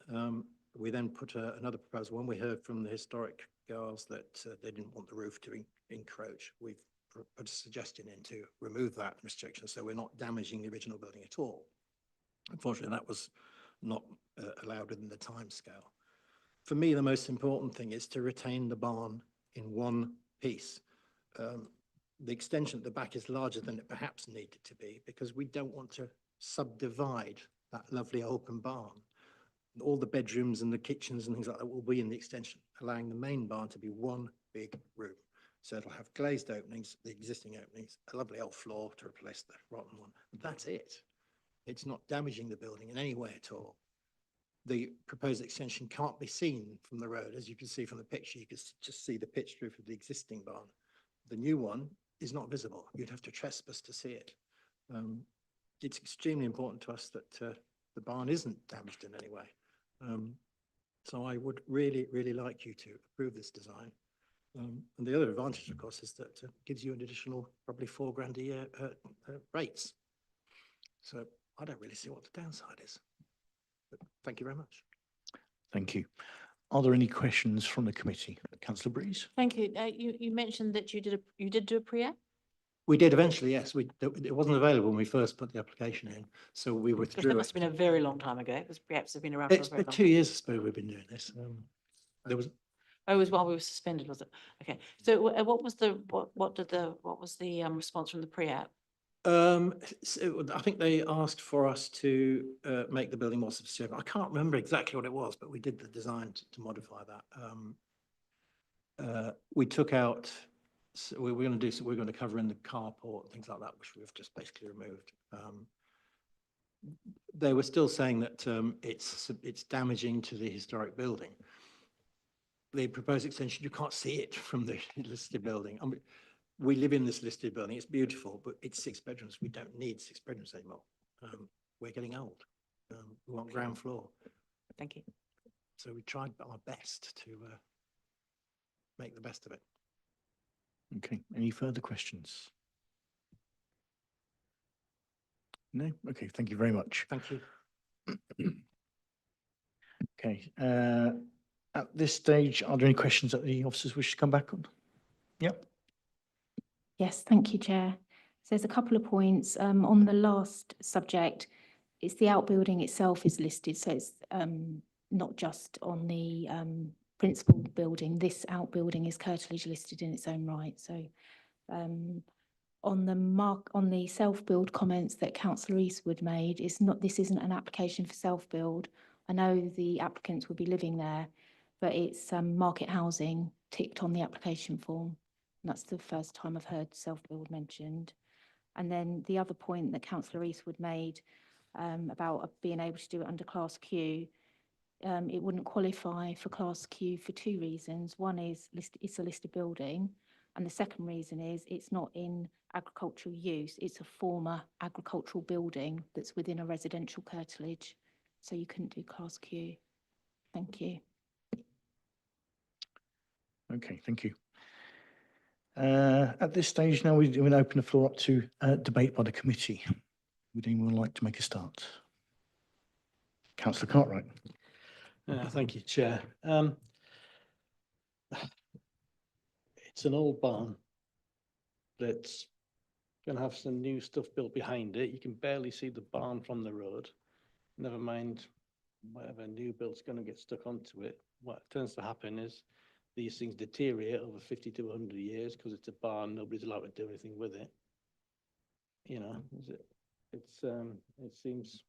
We then put another proposal. When we heard from the historic girls that they didn't want the roof to encroach, we've put a suggestion in to remove that restriction so we're not damaging the original building at all. Unfortunately, that was not allowed within the time scale. For me, the most important thing is to retain the barn in one piece. The extension at the back is larger than it perhaps needed to be because we don't want to subdivide that lovely open barn. All the bedrooms and the kitchens and things like that will be in the extension, allowing the main barn to be one big room. So it'll have glazed openings, the existing openings, a lovely old floor to replace the rotten one. That's it. It's not damaging the building in any way at all. The proposed extension can't be seen from the road. As you can see from the picture, you can just see the pitched roof of the existing barn. The new one is not visible. You'd have to trespass to see it. It's extremely important to us that the barn isn't damaged in any way. So I would really, really like you to approve this design. And the other advantage, of course, is that it gives you an additional probably £4,000 a year rates. So I don't really see what the downside is. But thank you very much. Thank you. Are there any questions from the committee? Councillor Breeze? Thank you. You mentioned that you did do a pre-app? We did eventually, yes. It wasn't available when we first put the application in, so we withdrew That must have been a very long time ago. Because perhaps have been around for a It's very been long 2 time. years, I suppose, we've been doing this. There was Oh, it was while we were suspended, was it? Okay. So what was the response from the pre-app? I think they asked for us to make the building more substantial. I can't remember exactly what it was, but we did the design to modify that. We took out, we're going to do, we're going to cover in the carport, things like that, which we've just basically removed. They were still saying that it's damaging to the historic building. The proposed extension, you can't see it from the listed building. I mean, we live in this listed building. It's beautiful, but it's 6 bedrooms. We don't need 6 bedrooms anymore. We're getting old. We want ground floor. Thank you. So we tried our best to make the best of it. Okay, any further questions? No? Okay, thank you very much. Thank you. Okay, at this stage, are there any questions that the officers wish to come back on? Yep. Yes, thank you, Chair. So there's a couple of points. On the last subject, it's the outbuilding itself is listed, so it's not just on the principal building. This outbuilding is curtilage listed in its own right. So on the self-build comments that Councillor Eastwood made, this isn't an application for self-build. I know the applicants will be living there, but it's market housing ticked on the application form. And that's the first time I've heard self-build mentioned. And then the other point that Councillor Eastwood made about being able to do it under Class Q, it wouldn't qualify for Class Q for 2 reasons. One is it's a listed building, and the second reason is it's not in agricultural use. It's a former agricultural building that's within a residential curtilage, so you couldn't do Class Q. Thank you. Okay, thank you. At this stage now, we will open the floor up to debate by the committee. Would anyone like to make a start? Councillor Cartwright. Thank you, Chair. It's an old barn that's going to have some new stuff built behind it. You can barely see the barn from the road. Never mind whatever new build's going to get stuck onto it. What tends to happen is these things deteriorate over 50 to 100 years because it's a barn. Nobody's allowed to do anything with it. You know, it seems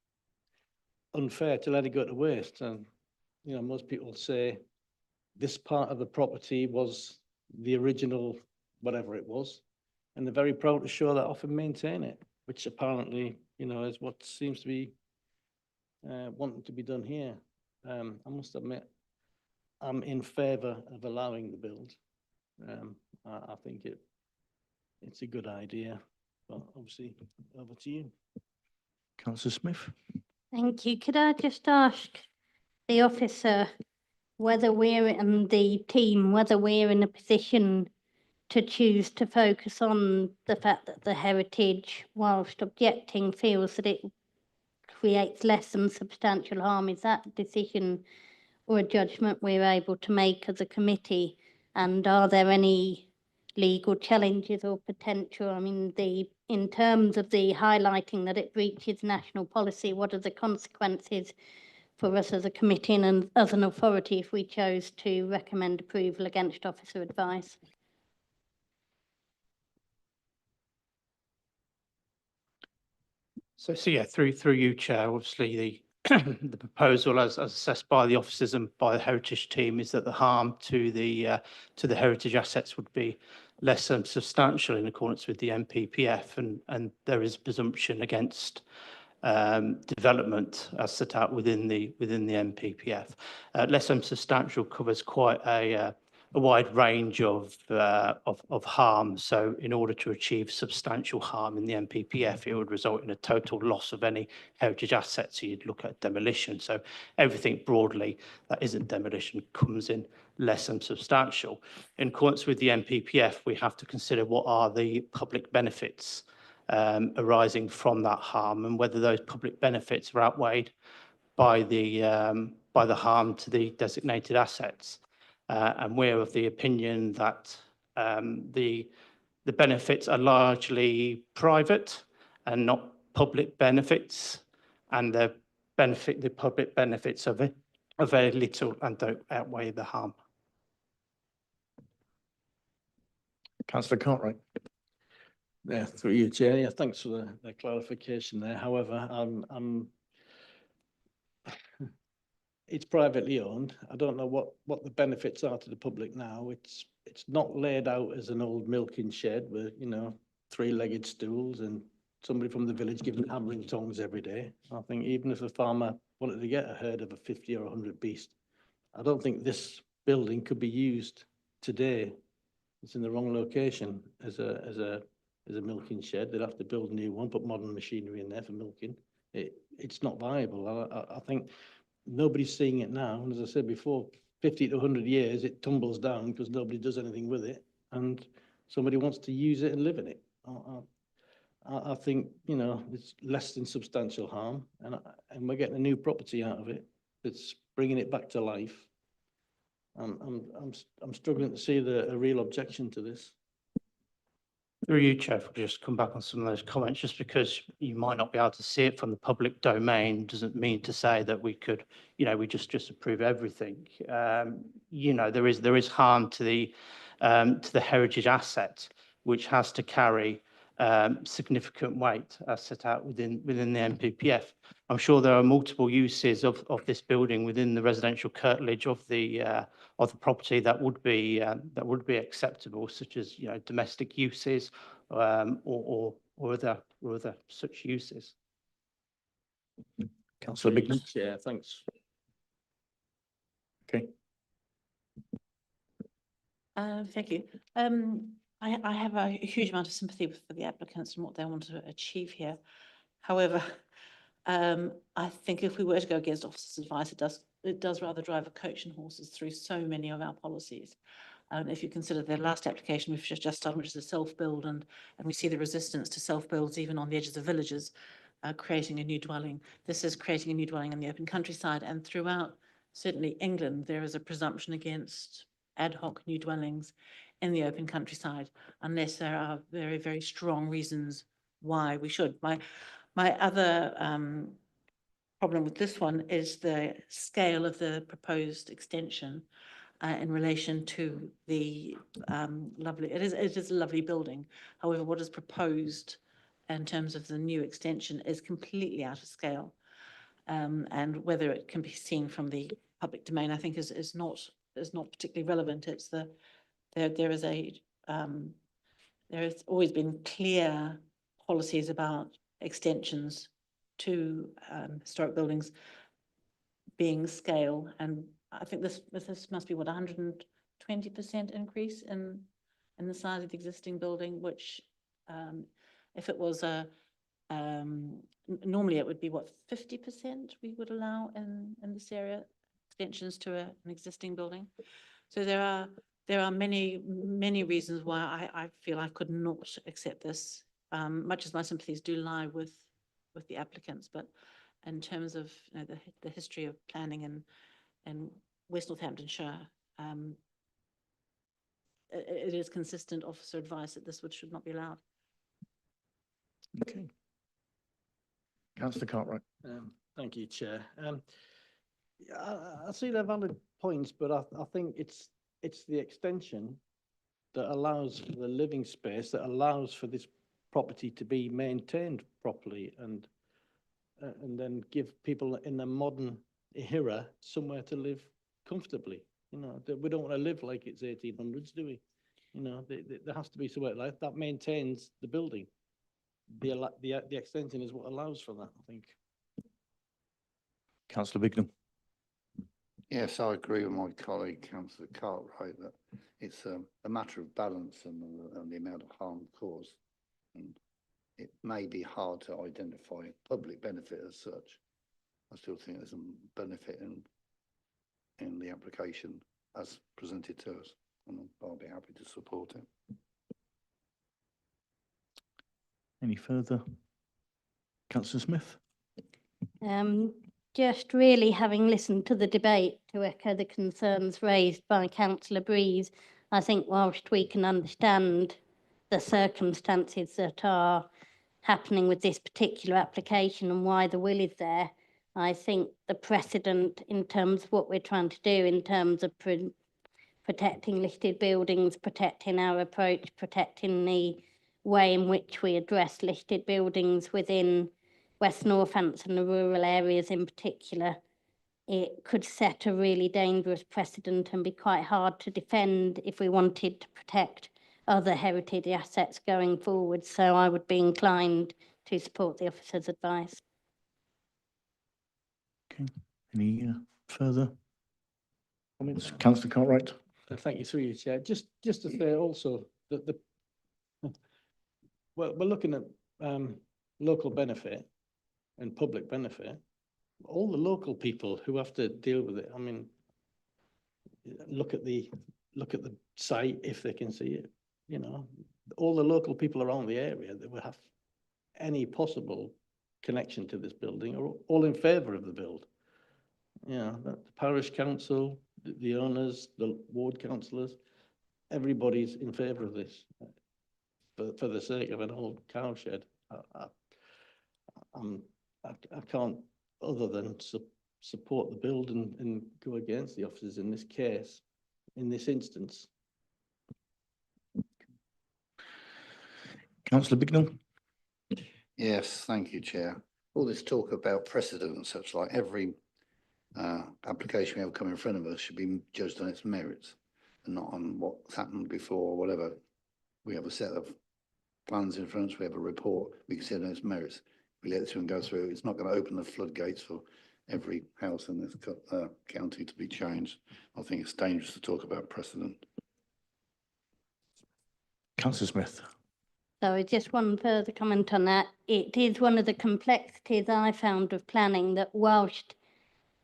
unfair to let it go to waste. And, you know, most people say this part of the property was the original, whatever it was. And they're very proud to show that off and maintain it, which apparently, you know, is what seems to be wanting to be done here. I must admit, I'm in favour of allowing the build. I think it's a good idea, but obviously over to you. Councillor Smith. Thank you. Could I just ask the officer whether we're and the team, whether we're in a position to choose to focus on the fact that the heritage, whilst objecting, feels that it creates less than substantial harm? Is that a decision or a judgment we're able to make as a committee? And are there any legal challenges or potential? I mean, in terms of the highlighting that it breaches national policy, what are the consequences for us as a committee and as an authority if we chose to recommend approval against officer advice? So yeah, through you, Chair, obviously the proposal as assessed by the officers and by the heritage team is that the harm to the heritage assets would be less than substantial in accordance with the NPPF, and there is a presumption against development as set out within the NPPF. Less than substantial covers quite a wide range of harm. So in order to achieve substantial harm in the NPPF, it would result in a total loss of any heritage assets. So you'd look at demolition. So everything broadly that isn't demolition comes in less than substantial. In accordance with the NPPF, we have to consider what are the public benefits arising from that harm and whether those public benefits are outweighed by the harm to the designated assets. And we're of the opinion that the benefits are largely private and not public benefits, and the public benefits are very little and don't outweigh the harm. Councillor Cartwright. Yeah, through you, Chair. Yeah, thanks for the clarification there. However, it's privately owned. I don't know what the benefits are to the public now. It's not laid out as an old milking shed with, you know, three-legged stools and somebody from the village giving hammering tongs every day. I think even if a farmer wanted to get a herd of a 50 or 100 beast, I don't think this building could be used today. It's in the wrong location as a milking shed. They'd have to build a new one, put modern machinery in there for milking. It's not viable. I think nobody's seeing it now. And as I said before, 50 to 100 years, it tumbles down because nobody does anything with it. And somebody wants to use it and live in it. I think, you know, it's less than substantial harm, and we're getting a new property out of it that's bringing it back to life. I'm struggling to see a real objection to this. Through you, Chair, if I could just come back on some of those comments, just because you might not be able to see it from the public domain doesn't mean to say that we could, you know, we just approve everything. You know, there is harm to the heritage asset, which has to carry significant weight as set out within the NPPF. I'm sure there are multiple uses of this building within the residential curtilage of the property that would be acceptable, such as, you know, domestic uses or other such uses. Councillor Bignell. Yeah, thanks. Okay. Thank you. I have a huge amount of sympathy for the applicants and what they want to achieve here. However, I think if we were to go against officers' advice, it does rather drive a coach and horses through so many of our policies. If you consider the last application we've just done, which is a self-build, and we see the resistance to self-builds even on the edges of villages, creating a new dwelling. This is creating a new dwelling in the open countryside, and throughout certainly England, there is a presumption against ad hoc new dwellings in the open countryside, unless there are very, very strong reasons why we should. My other problem with this one is the scale of the proposed extension in relation to the lovely, it is a lovely building. However, what is proposed in terms of the new extension is completely out of scale. And whether it can be seen from the public domain, I think is not particularly relevant. It's there has always been clear policies about extensions to historic buildings being scale, and I think this must be what 120% increase in the size of the existing building, which if it was normally it would be what 50% we would allow in this area, extensions to an existing building. So there are many reasons why I feel I could not accept this, much as my sympathies do lie with the applicants. But in terms of, you know, the history of planning in West Northamptonshire, it is consistent officer advice that this should not be allowed. Okay. Councillor Cartwright. Thank you, Chair. I see they're valid points, but I think it's the extension that allows for the living space, that allows for this property to be maintained properly, and then give people in the modern era somewhere to live comfortably. You know, we don't want to live like it's 1800s, do we? You know, there has to be somewhere like that maintains the building. The extension is what allows for that, I think. Councillor Bignell. Yes, I agree with my colleague, Councillor Cartwright, that it's a matter of balance and the amount of harm caused. And it may be hard to identify public benefit as such. I still think there's some benefit in the application as presented to us, and I'll be happy to support it. Any further? Councillor Smith. Just really having listened to the debate, to echo the concerns raised by Councillor Breeze, I think whilst we can understand the circumstances that are happening with this particular application and why the will is there, I think the precedent in terms of what we're trying to do in terms of protecting listed buildings, protecting our approach, protecting the way in which we address listed buildings within West Northampton, the rural areas in particular, it could set a really dangerous precedent and be quite hard to defend if we wanted to protect other heritage assets going forward. So I would be inclined to support the officer's advice. Okay. Any further comments? Councillor Cartwright. Thank you, through you, Chair. Just to say also that we're looking at local benefit and public benefit. All the local people who have to deal with it. I mean, look at the site if they can see it. You know, all the local people around the area that will have any possible connection to this building are all in favour of the build. Yeah, the parish council, the owners, the ward councillors, everybody's in favour of this for the sake of an old cowshed. I can't other than support the build and go against the officers in this case, in this instance. Councillor Bignell. Yes, thank you, Chair. All this talk about precedent and such, like every application we have come in front of us should be judged on its merits and not on what's happened before or whatever. We have a set of plans in front of us, we have a report, we can see on its merits. We let this one go through, it's not going to open the floodgates for every house in this county to be changed. I think it's dangerous to talk about precedent. Councillor Smith. So just one further comment on that. It is one of the complexities I found of planning that whilst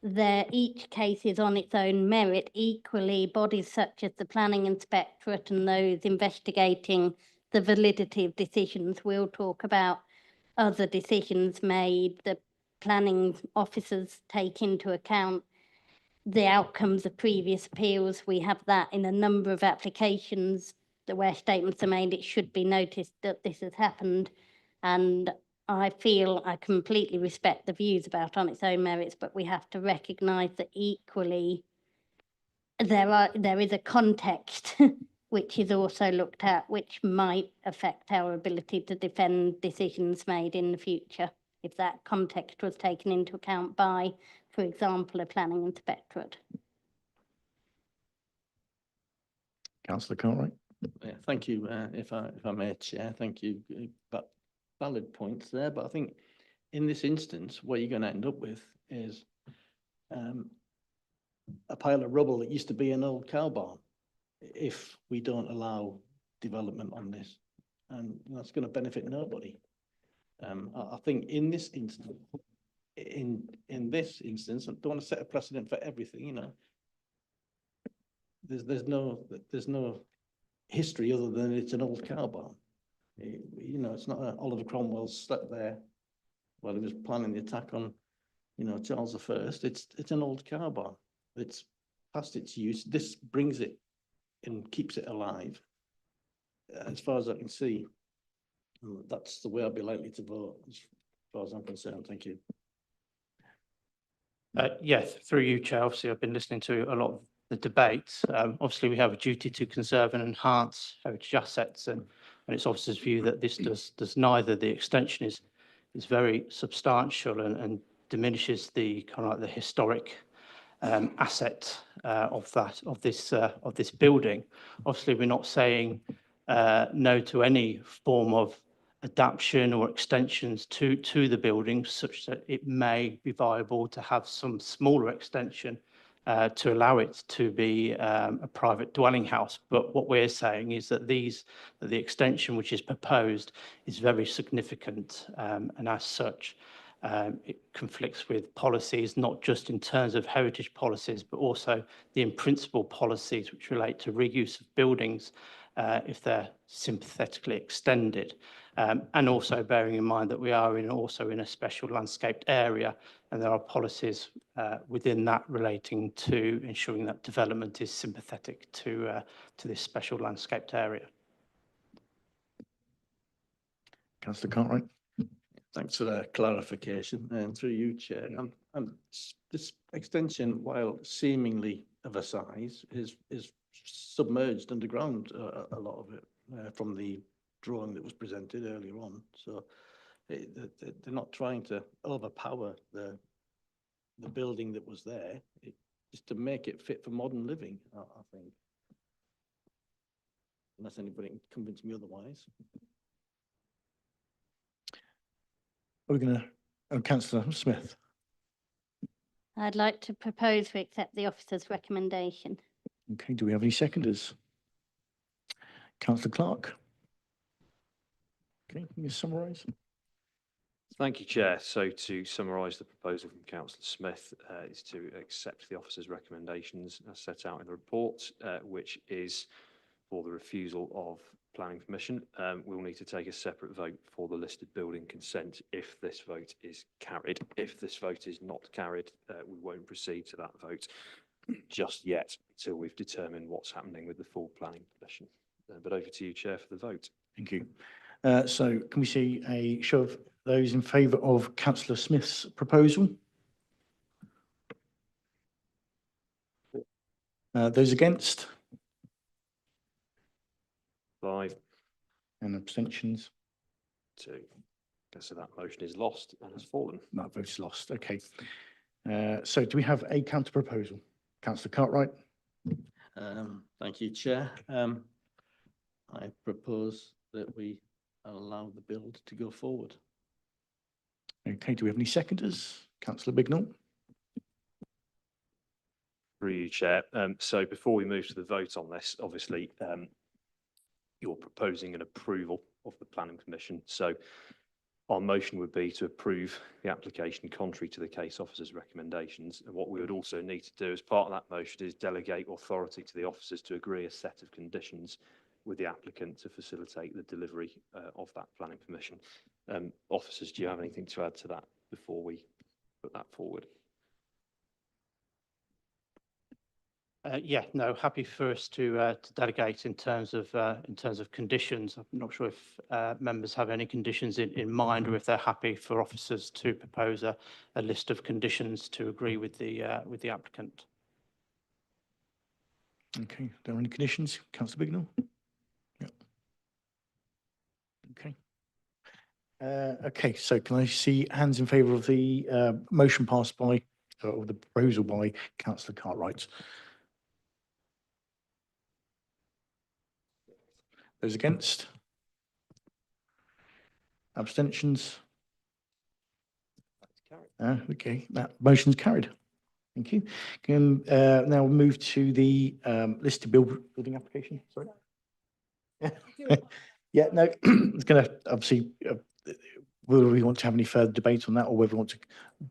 each case is on its own merit, equally bodies such as the Planning Inspectorate and those investigating the validity of decisions will talk about other decisions made. The planning officers take into account the outcomes of previous appeals. We have that in a number of applications where statements are made. It should be noticed that this has happened, and I feel I completely respect the views about on its own merits, but we have to recognise that equally there is a context which is also looked at, which might affect our ability to defend decisions made in the future if that context was taken into account by, for example, a planning inspectorate. Councillor Cartwright. Yeah, thank you, if I may, Chair, thank you. But valid points there, but I think in this instance, what you're going to end up with is a pile of rubble that used to be an old cow barn if we don't allow development on this, and that's going to benefit nobody. I think in this instance, I don't want to set a precedent for everything, you know. There's no history other than it's an old cow barn. You know, it's not Oliver Cromwell slept there while he was planning the attack on, you know, Charles I. It's an old cow barn. It's past its use. This brings it and keeps it alive. As far as I can see, that's the way I'd be likely to vote, as far as I'm concerned. Thank you. Yes, through you, Chair. Obviously, I've been listening to a lot of the debates. Obviously, we have a duty to conserve and enhance heritage assets, and it's officers' view that this does neither. The extension is very substantial and diminishes the kind of like the historic asset of this building. Obviously, we're not saying no to any form of adaptation or extensions to the building, such that it may be viable to have some smaller extension to allow it to be a private dwelling house. But what we're saying is that the extension which is proposed is very significant, and as such, it conflicts with policies, not just in terms of heritage policies, but also the in-principle policies which relate to reuse of buildings if they're sympathetically extended. And also bearing in mind that we are also in a special landscaped area, and there are policies within that relating to ensuring that development is sympathetic to this special landscaped area. Councillor Cartwright. Thanks for that clarification, and through you, Chair. This extension, while seemingly of a size, is submerged underground, a lot of it, from the drawing that was presented earlier on. So they're not trying to overpower the building that was there. Just to make it fit for modern living, I think. Unless anybody can convince me otherwise. Are we going to, Councillor Smith? I'd like to propose we accept the officer's recommendation. Okay, do we have any seconders? Councillor Clark? Okay, can you summarise? Thank you, Chair. So to summarise the proposal from Councillor Smith is to accept the officer's recommendations as set out in the report, which is for the refusal of planning permission. We will need to take a separate vote for the listed building consent if this vote is carried. If this vote is not carried, we won't proceed to that vote just yet until we've determined what's happening with the full planning permission. But over to you, Chair, for the vote. Thank you. So can we see a show of those in favour of Councillor Smith's proposal? Those against? 5. And abstentions? 2. So that motion is lost and has fallen. That vote is lost. Okay. So do we have a counter proposal? Councillor Cartwright? Thank you, Chair. I propose that we allow the build to go forward. Okay, do we have any seconders? Councillor Bignell? Through you, Chair. So before we move to the vote on this, obviously, you're proposing an approval of the planning permission. So our motion would be to approve the application contrary to the case officer's recommendations. And what we would also need to do as part of that motion is delegate authority to the officers to agree a set of conditions with the applicant to facilitate the delivery of that planning permission. Officers, do you have anything to add to that before we put that forward? Yeah, no, happy for us to delegate in terms of conditions. I'm not sure if members have any conditions in mind, or if they're happy for officers to propose a list of conditions to agree with the applicant. Okay, there are any conditions? Councillor Bignell? Yeah. Okay. Okay, so can I see hands in favour of the motion passed by, or the proposal by Councillor Cartwright? Those against? Abstentions? Okay, that motion's carried. Thank you. Can now move to the listed building application. Sorry. Yeah, no, it's going to obviously, whether we want to have any further debate on that or whether we want to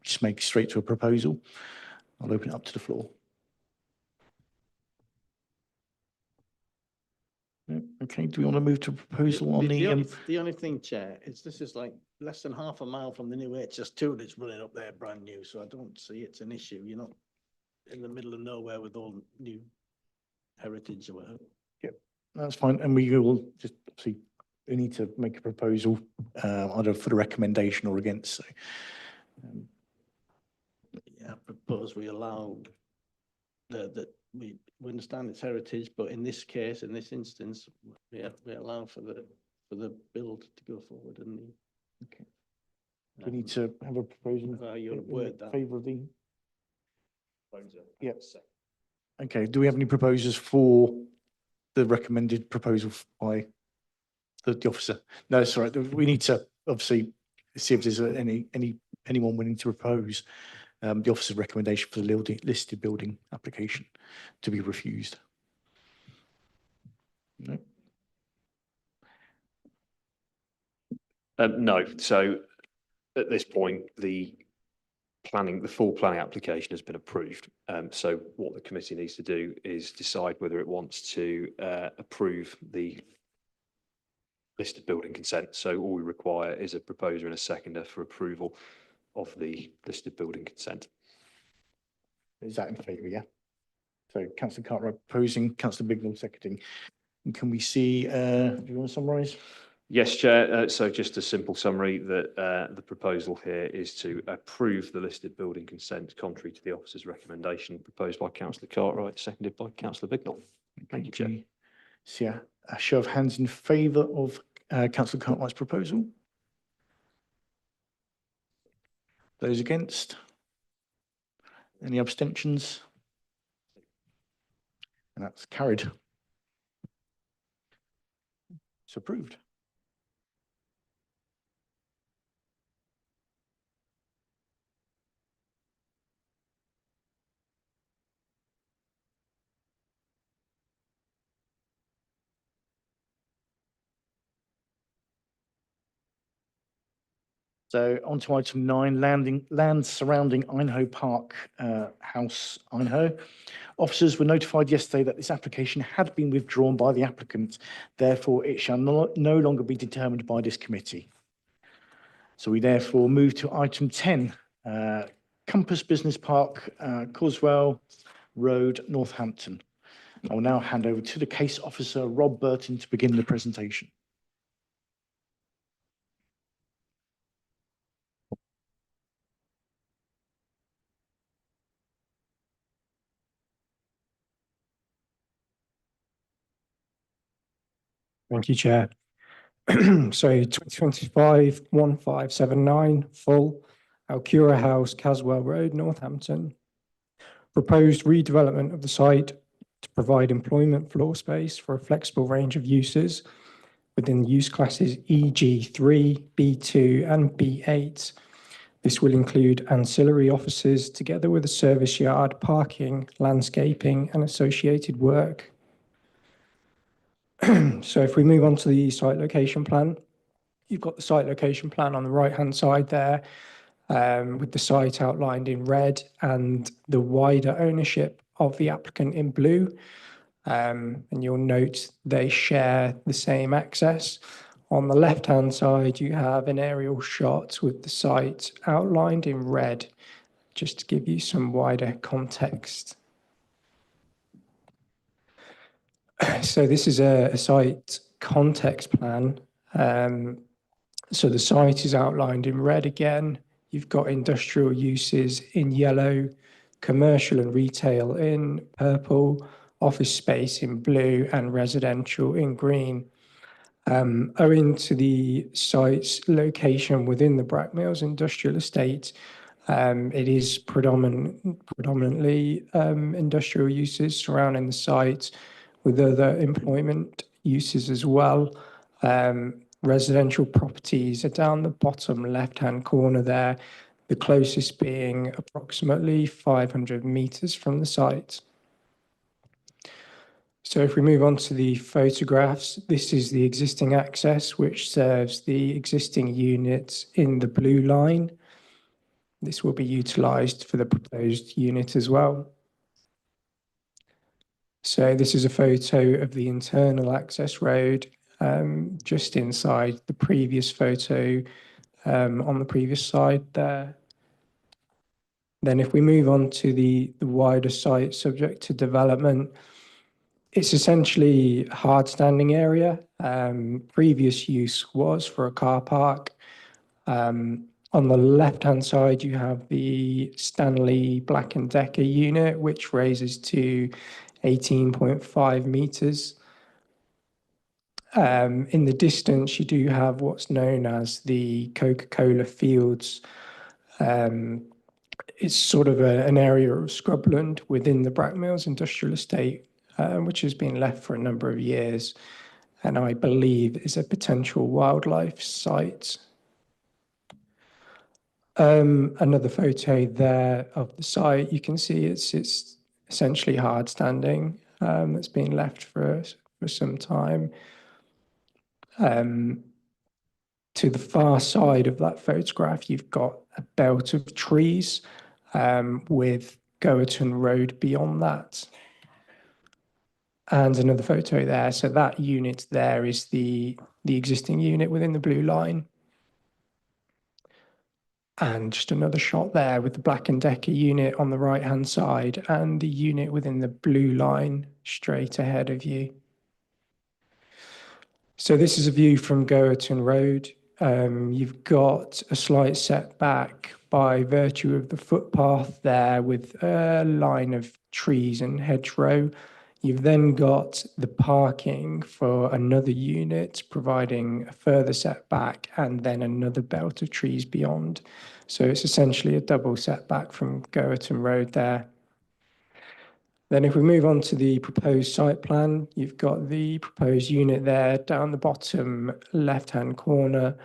just make straight to a proposal, I'll open it up to the floor. Okay, do we want to move to a proposal on the only thing, Chair, is this is like less than half a mile from the new HS2 that's running up there brand new, so I don't see it's an issue. You're not in the middle of nowhere with all new heritage or whatever. Yep, that's fine. And we will just obviously we need to make a proposal either for the recommendation or against. So, yeah, I propose we allow that we understand it's heritage, but in this case, in this instance, we allow for the build to go forward. And okay, we need to have a proposal you'll word that. Favour of the. Yeah. Okay. Do we have any proposals for the recommended proposal by the officer? No, sorry. We need to obviously see if there's anyone willing to propose the officer's recommendation for the listed building application to be refused. No. No. So at this point, the full planning application has been approved. So what the committee needs to do is decide whether it wants to approve the listed building consent. So all we require is a proposer and a seconder for approval of the listed building consent. Is that in favour? Yeah. So Councillor Cartwright proposing, Councillor Bignell seconding. And can we see, do you want to summarise? Yes, Chair. So just a simple summary that the proposal here is to approve the listed building consent contrary to the officer's recommendation proposed by Councillor Cartwright, seconded by Councillor Bignell. Thank you, Chair. See a show of hands in favour of Councillor Cartwright's proposal? Those against? Any abstentions? And that's carried. It's approved. So on to item 9, land surrounding Einho Park House, Einho. Officers were notified yesterday that this application had been withdrawn by the applicant. Therefore, it shall no longer be determined by this committee. So we therefore move to item 10, Compass Business Park, Causewell Road, Northampton. I will now hand over to the case officer, Rob Burton, to begin the presentation. Thank you, Chair. So 2025-1579, full, Alcura House, Caswell Road, Northampton. Proposed redevelopment of the site to provide employment floor space for a flexible range of uses within use classes EG3, B2 and B8. This will include ancillary offices together with a service yard, parking, landscaping and associated work. So if we move on to the site location plan, you've got the site location plan on the right-hand side there, with the site outlined in red and the wider ownership of the applicant in blue. And you'll note they share the same access. On the left-hand side, you have an aerial shot with the site outlined in red, just to give you some wider context. So this is a site context plan. So the site is outlined in red again. You've got industrial uses in yellow, commercial and retail in purple, office space in blue, and residential in green. Owing to the site's location within the Brackmills industrial estate, it is predominantly industrial uses surrounding the site, with other employment uses as well. Residential properties are down the bottom left-hand corner there, the closest being approximately 500 metres from the site. So if we move on to the photographs, this is the existing access which serves the existing units in the blue line. This will be utilised for the proposed unit as well. So this is a photo of the internal access road, just inside the previous photo on the previous slide there. Then if we move on to the wider site subject to development, it's essentially a hard standing area. Previous use was for a car park. On the left-hand side, you have the Stanley Black & Decker unit, which raises to 18.5 metres. In the distance, you do have what's known as the Coca-Cola Fields. It's sort of an area of scrubland within the Brackmills industrial estate, which has been left for a number of years, and I believe is a potential wildlife site. Another photo there of the site, you can see it's essentially hard standing, that's been left for some time. To the far side of that photograph, you've got a belt of trees with Gowerton Road beyond that. And another photo there. So that unit there is the existing unit within the blue line. And just another shot there with the Black & Decker unit on the right-hand side and the unit within the blue line straight ahead of you. So this is a view from Gowerton Road. You've got a slight setback by virtue of the footpath there with a line of trees and hedgerow. You've then got the parking for another unit, providing a further setback and then another belt of trees beyond. So it's essentially a double setback from Gowerton Road there. Then if we move on to the proposed site plan, you've got the proposed unit there down the bottom left-hand corner.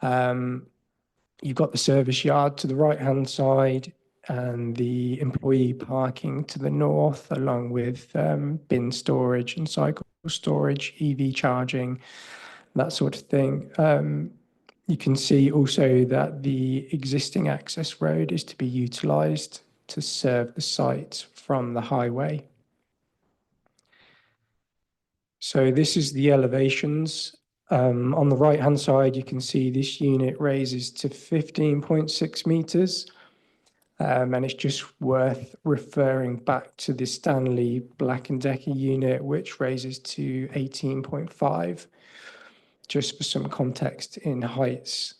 You've got the service yard to the right-hand side and the employee parking to the north, along with bin storage and cycle storage, EV charging, that sort of thing. You can see also that the existing access road is to be utilised to serve the site from the highway. So this is the elevations. On the right-hand side, you can see this unit raises to 15.6 metres. And it's just worth referring back to the Stanley Black & Decker unit, which raises to 18.5, just for some context in heights.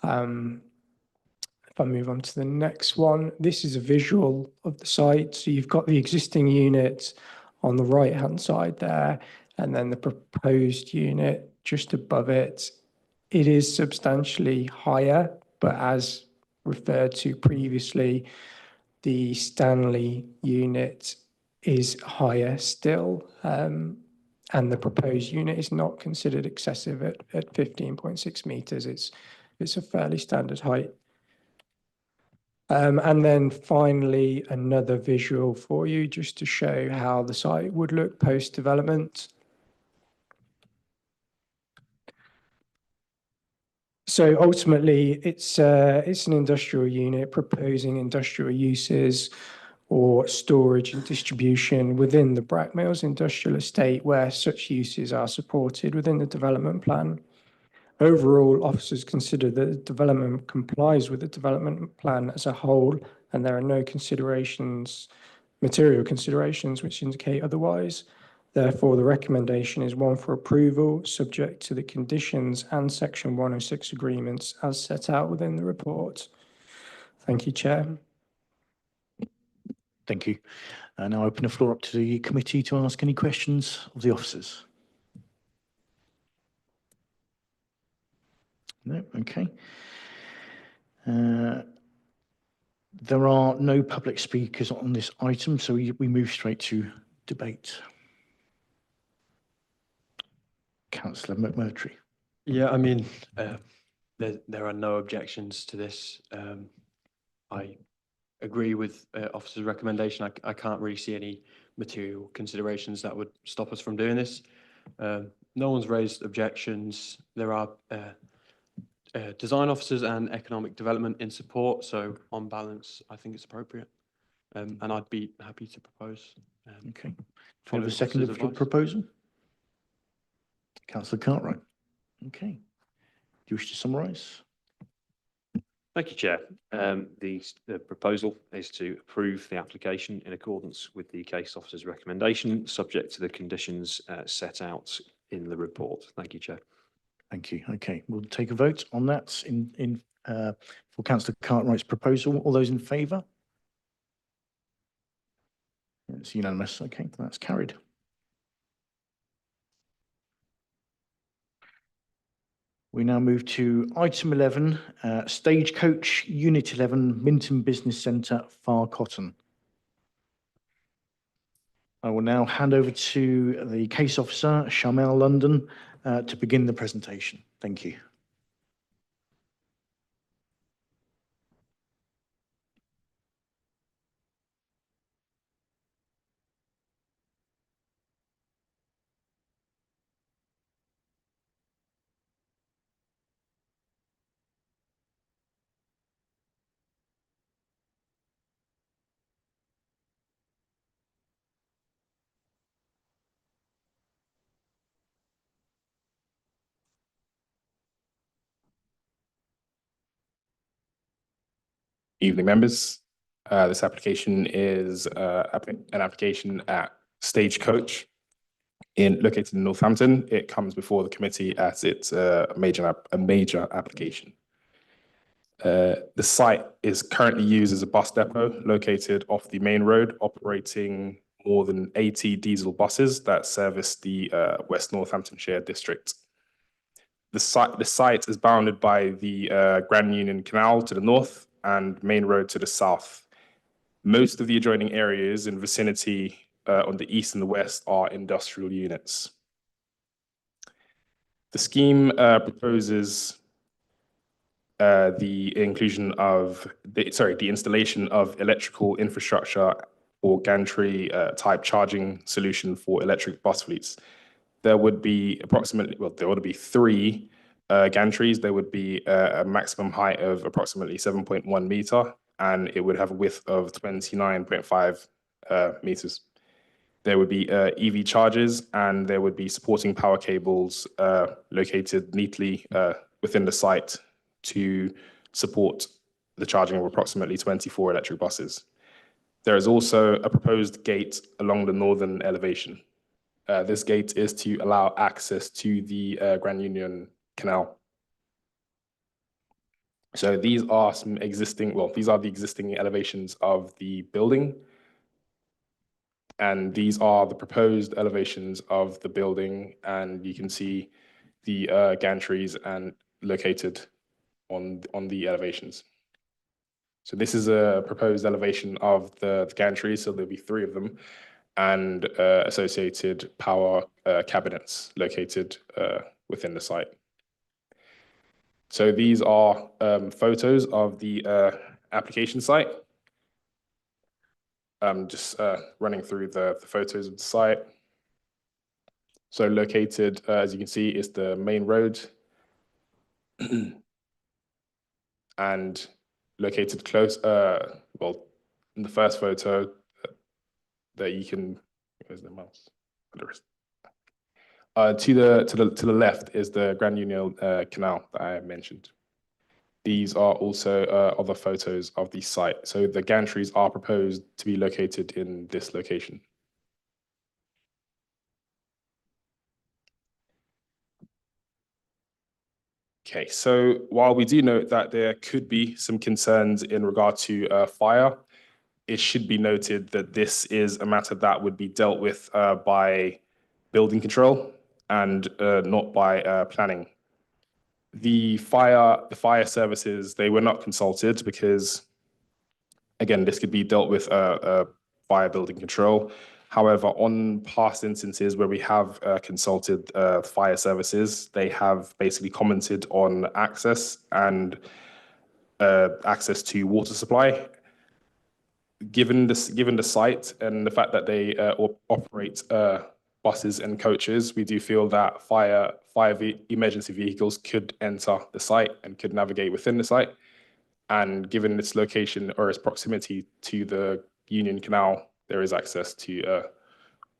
If I move on to the next one, this is a visual of the site. So you've got the existing unit on the right-hand side there, and then the proposed unit just above it. It is substantially higher, but as referred to previously, the Stanley unit is higher still, and the proposed unit is not considered excessive at 15.6 metres. It's a fairly standard height. And then finally, another visual for you just to show how the site would look post-development. So ultimately, it's an industrial unit proposing industrial uses or storage and distribution within the Brackmills industrial estate where such uses are supported within the development plan. Overall, officers consider that the development complies with the development plan as a whole, and there are no material considerations which indicate otherwise. Therefore, the recommendation is one for approval, subject to the conditions and Section 106 agreements as set out within the report. Thank you, Chair. Thank you. And now open the floor up to the committee to ask any questions of the officers. No, okay. There are no public speakers on this item, so we move straight to debate. Councillor McMurtry. Yeah, I mean, there are no objections to this. I agree with officer's recommendation. I can't really see any material considerations that would stop us from doing this. No one's raised objections. There are design officers and economic development in support. So on balance, I think it's appropriate. And I'd be happy to propose. Okay. Do you have a second of your proposal? Councillor Cartwright. Okay. Do you wish to summarise? Thank you, Chair. The proposal is to approve the application in accordance with the case officer's recommendation, subject to the conditions set out in the report. Thank you, Chair. Thank you. Okay, we'll take a vote on that for Councillor Cartwright's proposal. All those in favour? It's unanimous. Okay, that's carried. We now move to item 11, Stagecoach Unit 11, Minton Business Centre, Far Cotton. I will now hand over to the case officer, Shamel London, to begin the presentation. Thank you. Evening, members. This application is an application at Stagecoach located in Northampton. It comes before the committee as it's a major application. The site is currently used as a bus depot located off the main road, operating more than 80 diesel buses that service the West Northamptonshire district. The site is bounded by the Grand Union Canal to the north and Main Road to the south. Most of the adjoining areas in vicinity on the east and the west are industrial units. The scheme proposes the installation of electrical infrastructure or gantry type charging solution for electric bus fleets. There would be there would be 3 gantries. There would be a maximum height of approximately 7.1 meter, and it would have a width of 29.5 meters. There would be EV chargers, and there would be supporting power cables located neatly within the site to support the charging of approximately 24 electric buses. There is also a proposed gate along the northern elevation. This gate is to allow access to the Grand Union Canal. So these are the existing elevations of the building. And these are the proposed elevations of the building, and you can see the gantries and located on the elevations. So this is a proposed elevation of the gantries, so there'll be 3 of them, and associated power cabinets located within the site. So these are photos of the application site. Just running through the photos of the site. So located, as you can see, is the main road. And located close, well, in the first photo that you can, where's the mouse? To the left is the Grand Union Canal that I mentioned. These are also other photos of the site. So the gantries are proposed to be located in this location. Okay, so while we do note that there could be some concerns in regard to fire, it should be noted that this is a matter that would be dealt with by building control and not by planning. The fire services, they were not consulted because, again, this could be dealt with via building control. However, on past instances where we have consulted fire services, they have basically commented on access and access to water supply. Given the site and the fact that they operate buses and coaches, we do feel that emergency vehicles could enter the site and could navigate within the site. And given its location or its proximity to the Union Canal, there is access to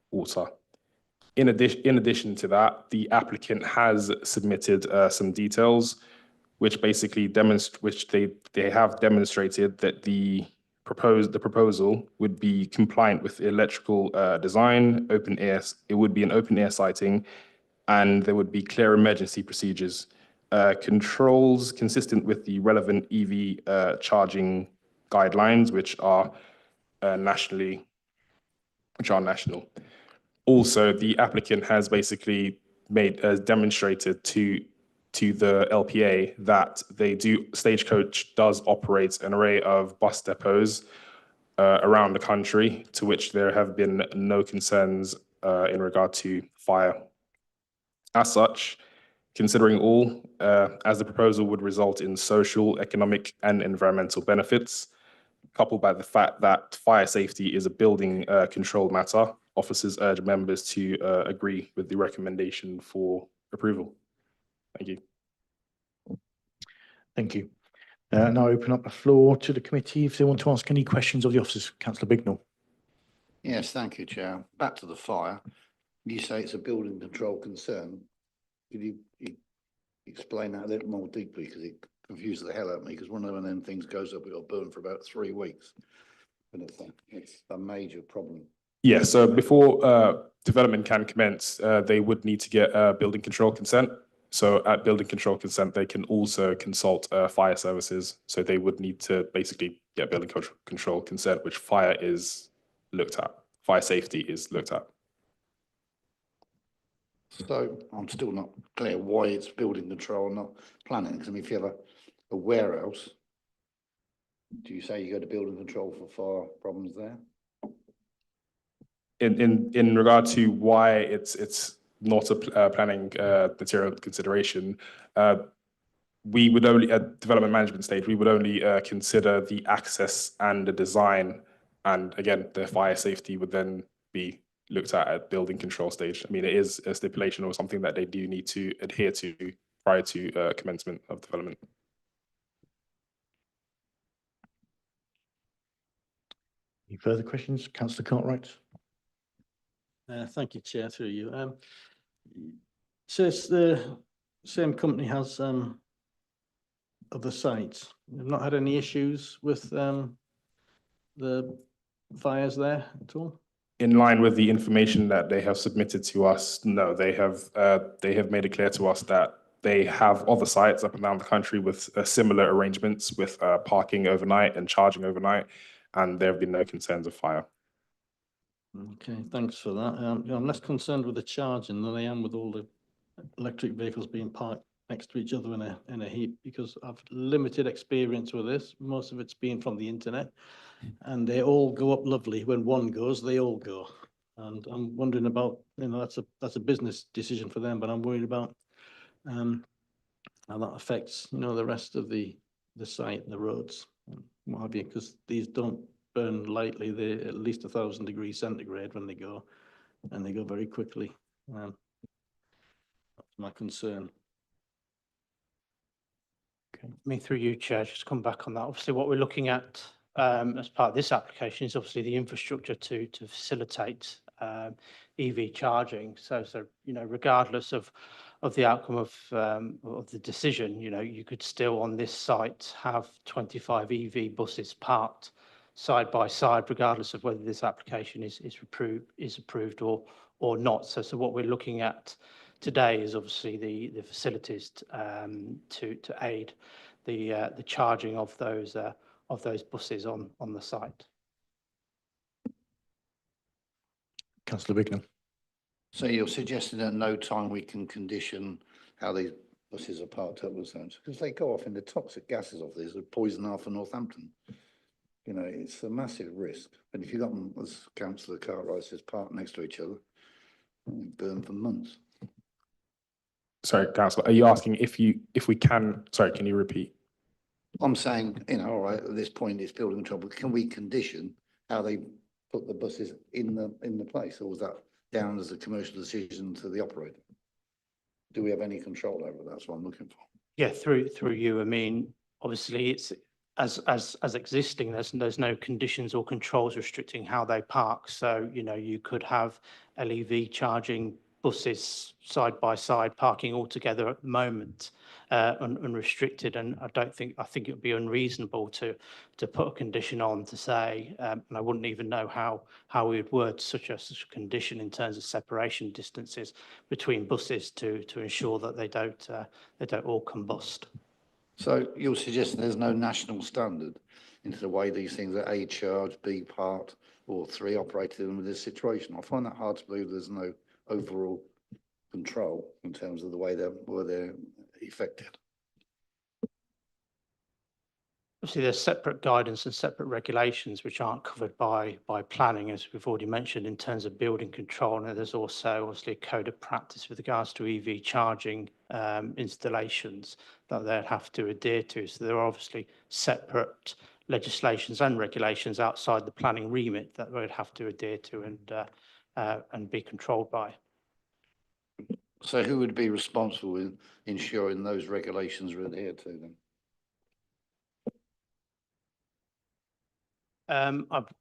water. In addition to that, the applicant has submitted some details, which basically they have demonstrated that the proposal would be compliant with electrical design, open air. It would be an open air siting, and there would be clear emergency procedures, controls consistent with the relevant EV charging guidelines, which are national. Also, the applicant has basically demonstrated to the LPA that Stagecoach does operate an array of bus depots around the country, to which there have been no concerns in regard to fire. As such, considering all, as the proposal would result in social, economic, and environmental benefits, coupled by the fact that fire safety is a building control matter, officers urge members to agree with the recommendation for approval. Thank you. Thank you. Now open up the floor to the committee if they want to ask any questions of the officers. Councillor Bignell. Yes, thank you, Chair. Back to the fire. You say it's a building control concern. Could you explain that a little more deeply? Because it confuses the hell out of me, because one of them things goes up, it got burned for about 3 weeks. And it's a major problem. Yeah, so before development can commence, they would need to get building control consent. So at building control consent, they can also consult fire services. So they would need to basically get building control consent, which fire is looked at. fire safety is looked at. So I'm still not clear why it's building control, not planning, because I mean, if you have a warehouse, do you say you go to building control for fire problems there? In regard to why it's not a planning material consideration, we would only, at development management stage, we would only consider the access and the design, and again, the fire safety would then be looked at building control stage. I mean, it is a stipulation or something that they do need to adhere to prior to commencement of development. Any further questions? Councillor Cartwright? Thank you, Chair, through you. Says the same company has other sites. We've not had any issues with the fires there at all? In line with the information that they have submitted to us, no, they have made it clear to us that they have other sites up and down the country with similar arrangements with parking overnight and charging overnight, and there have been no concerns of fire. Okay, thanks for that. I'm less concerned with the charging than I am with all the electric vehicles being parked next to each other in a heap, because I've limited experience with this. Most of it's been from the internet, and they all go up lovely. When one goes, they all go. And I'm wondering about, that's a business decision for them, but I'm worried about how that affects, the rest of the site and the roads, and what have you, because these don't burn lightly. They're at least 1,000 degrees centigrade when they go, and they go very quickly. That's my concern. Me through you, Chair, just to come back on that. Obviously, what we're looking at as part of this application is obviously the infrastructure to facilitate EV charging. So regardless of the outcome of the decision, you could still on this site have 25 EV buses parked side by side, regardless of whether this application is approved or not. So what we're looking at today is obviously the facilities to aid the charging of those buses on the site. Councillor Bignell. So you're suggesting at no time we can condition how these buses are parked up with zones, because they go off in the toxic gases of these, poison half of Northampton. It's a massive risk. And if you've got them, as Councillor Cartwright says, parked next to each other, burn for months. Sorry, Councillor, are you asking if we can, sorry, can you repeat? I'm saying, all right, at this point it's building control, but can we condition how they put the buses in the place, or was that down as a commercial decision to the operator? Do we have any control over that? That's what I'm looking for. Yeah, through you. I mean, obviously it's as existing, there's no conditions or controls restricting how they park. So, you could have LEV charging buses side by side parking all together at the moment, unrestricted. And I think it would be unreasonable to put a condition on to say, and I wouldn't even know how we would word such a condition in terms of separation distances between buses to ensure that they don't all combust. So you're suggesting there's no national standard into the way these things are A, charged, B, parked, or 3, operated in this situation? I find that hard to believe there's no overall control in terms of the way they're effected. Obviously, there's separate guidance and separate regulations which aren't covered by planning, as we've already mentioned, in terms of building control. And there's also obviously a code of practice with regards to EV charging installations that they'd have to adhere to. So there are obviously separate legislations and regulations outside the planning remit that they'd have to adhere to and be controlled by. So who would be responsible in ensuring those regulations are adhered to then?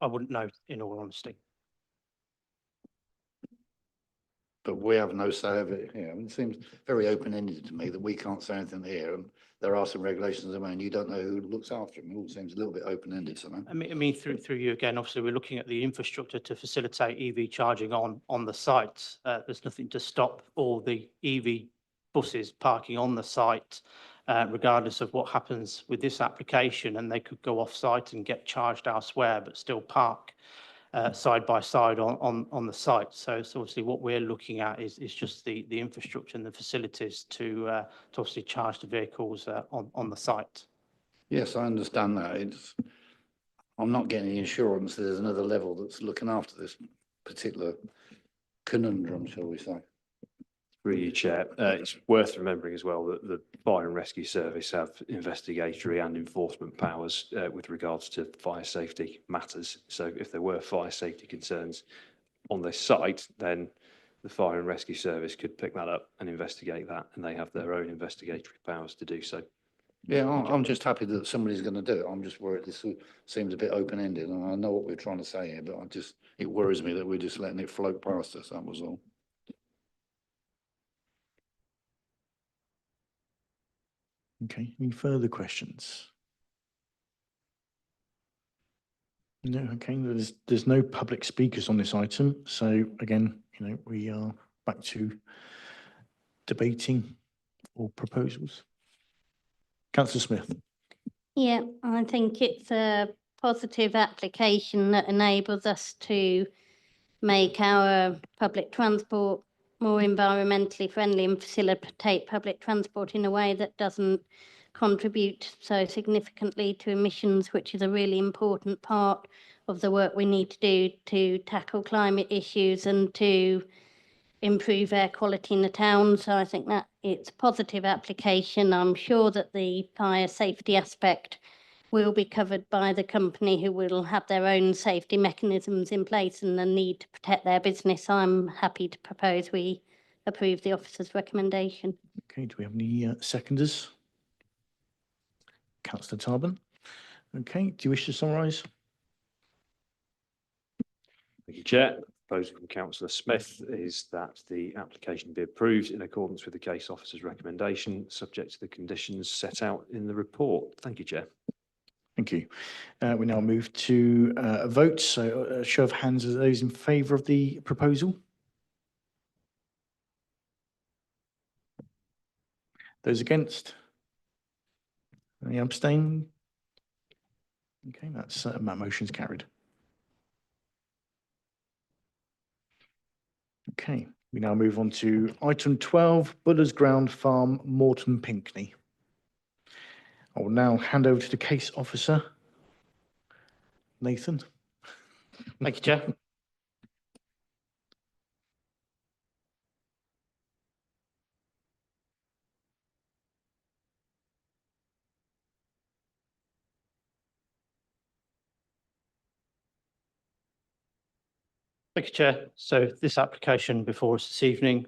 I wouldn't know, in all honesty. But we have no say of it here. I mean, it seems very open-ended to me that we can't say anything here, and there are some regulations around, and you don't know who looks after them. It all seems a little bit open-ended somehow. I mean, through you again, obviously, we're looking at the infrastructure to facilitate EV charging on the site. There's nothing to stop all the EV buses parking on the site, regardless of what happens with this application, and they could go off site and get charged elsewhere, but still park side by side on the site. So obviously what we're looking at is just the infrastructure and the facilities to obviously charge the vehicles on the site. Yes, I understand that. I'm not getting the assurance that there's another level that's looking after this particular conundrum, shall we say. Through you, Chair. It's worth remembering as well that the Fire and Rescue Service have investigatory and enforcement powers with regards to fire safety matters. So if there were fire safety concerns on this site, then the Fire and Rescue Service could pick that up and investigate that, and they have their own investigatory powers to do so. Yeah, I'm just happy that somebody's going to do it. I'm just worried this seems a bit open-ended, and I know what we're trying to say here, but it worries me that we're just letting it float past us, that was all. Okay, any further questions? No, okay, there's no public speakers on this item. So again, we are back to debating or proposals. Councillor Smith. Yeah, I think it's a positive application that enables us to make our public transport more environmentally friendly and facilitate public transport in a way that doesn't contribute so significantly to emissions, which is a really important part of the work we need to do to tackle climate issues and to improve air quality in the town. So I think that it's a positive application. I'm sure that the fire safety aspect will be covered by the company, who will have their own safety mechanisms in place and the need to protect their business. I'm happy to propose we approve the officer's recommendation. Okay, do we have any seconders? Councillor Tarbin. Okay, do you wish to summarise? Thank you, Chair. Proposal from Councillor Smith is that the application be approved in accordance with the case officer's recommendation, subject to the conditions set out in the report. Thank you, Chair. Thank you. We now move to a vote. So a show of hands, are those in favour of the proposal? Those against? Any abstain? Okay, that motion's carried. Okay, we now move on to item 12, Buller's Ground Farm, Morton Pinkney. I will now hand over to the case officer, Nathan. Thank you, Chair. Thank you, Chair. So this application before us this evening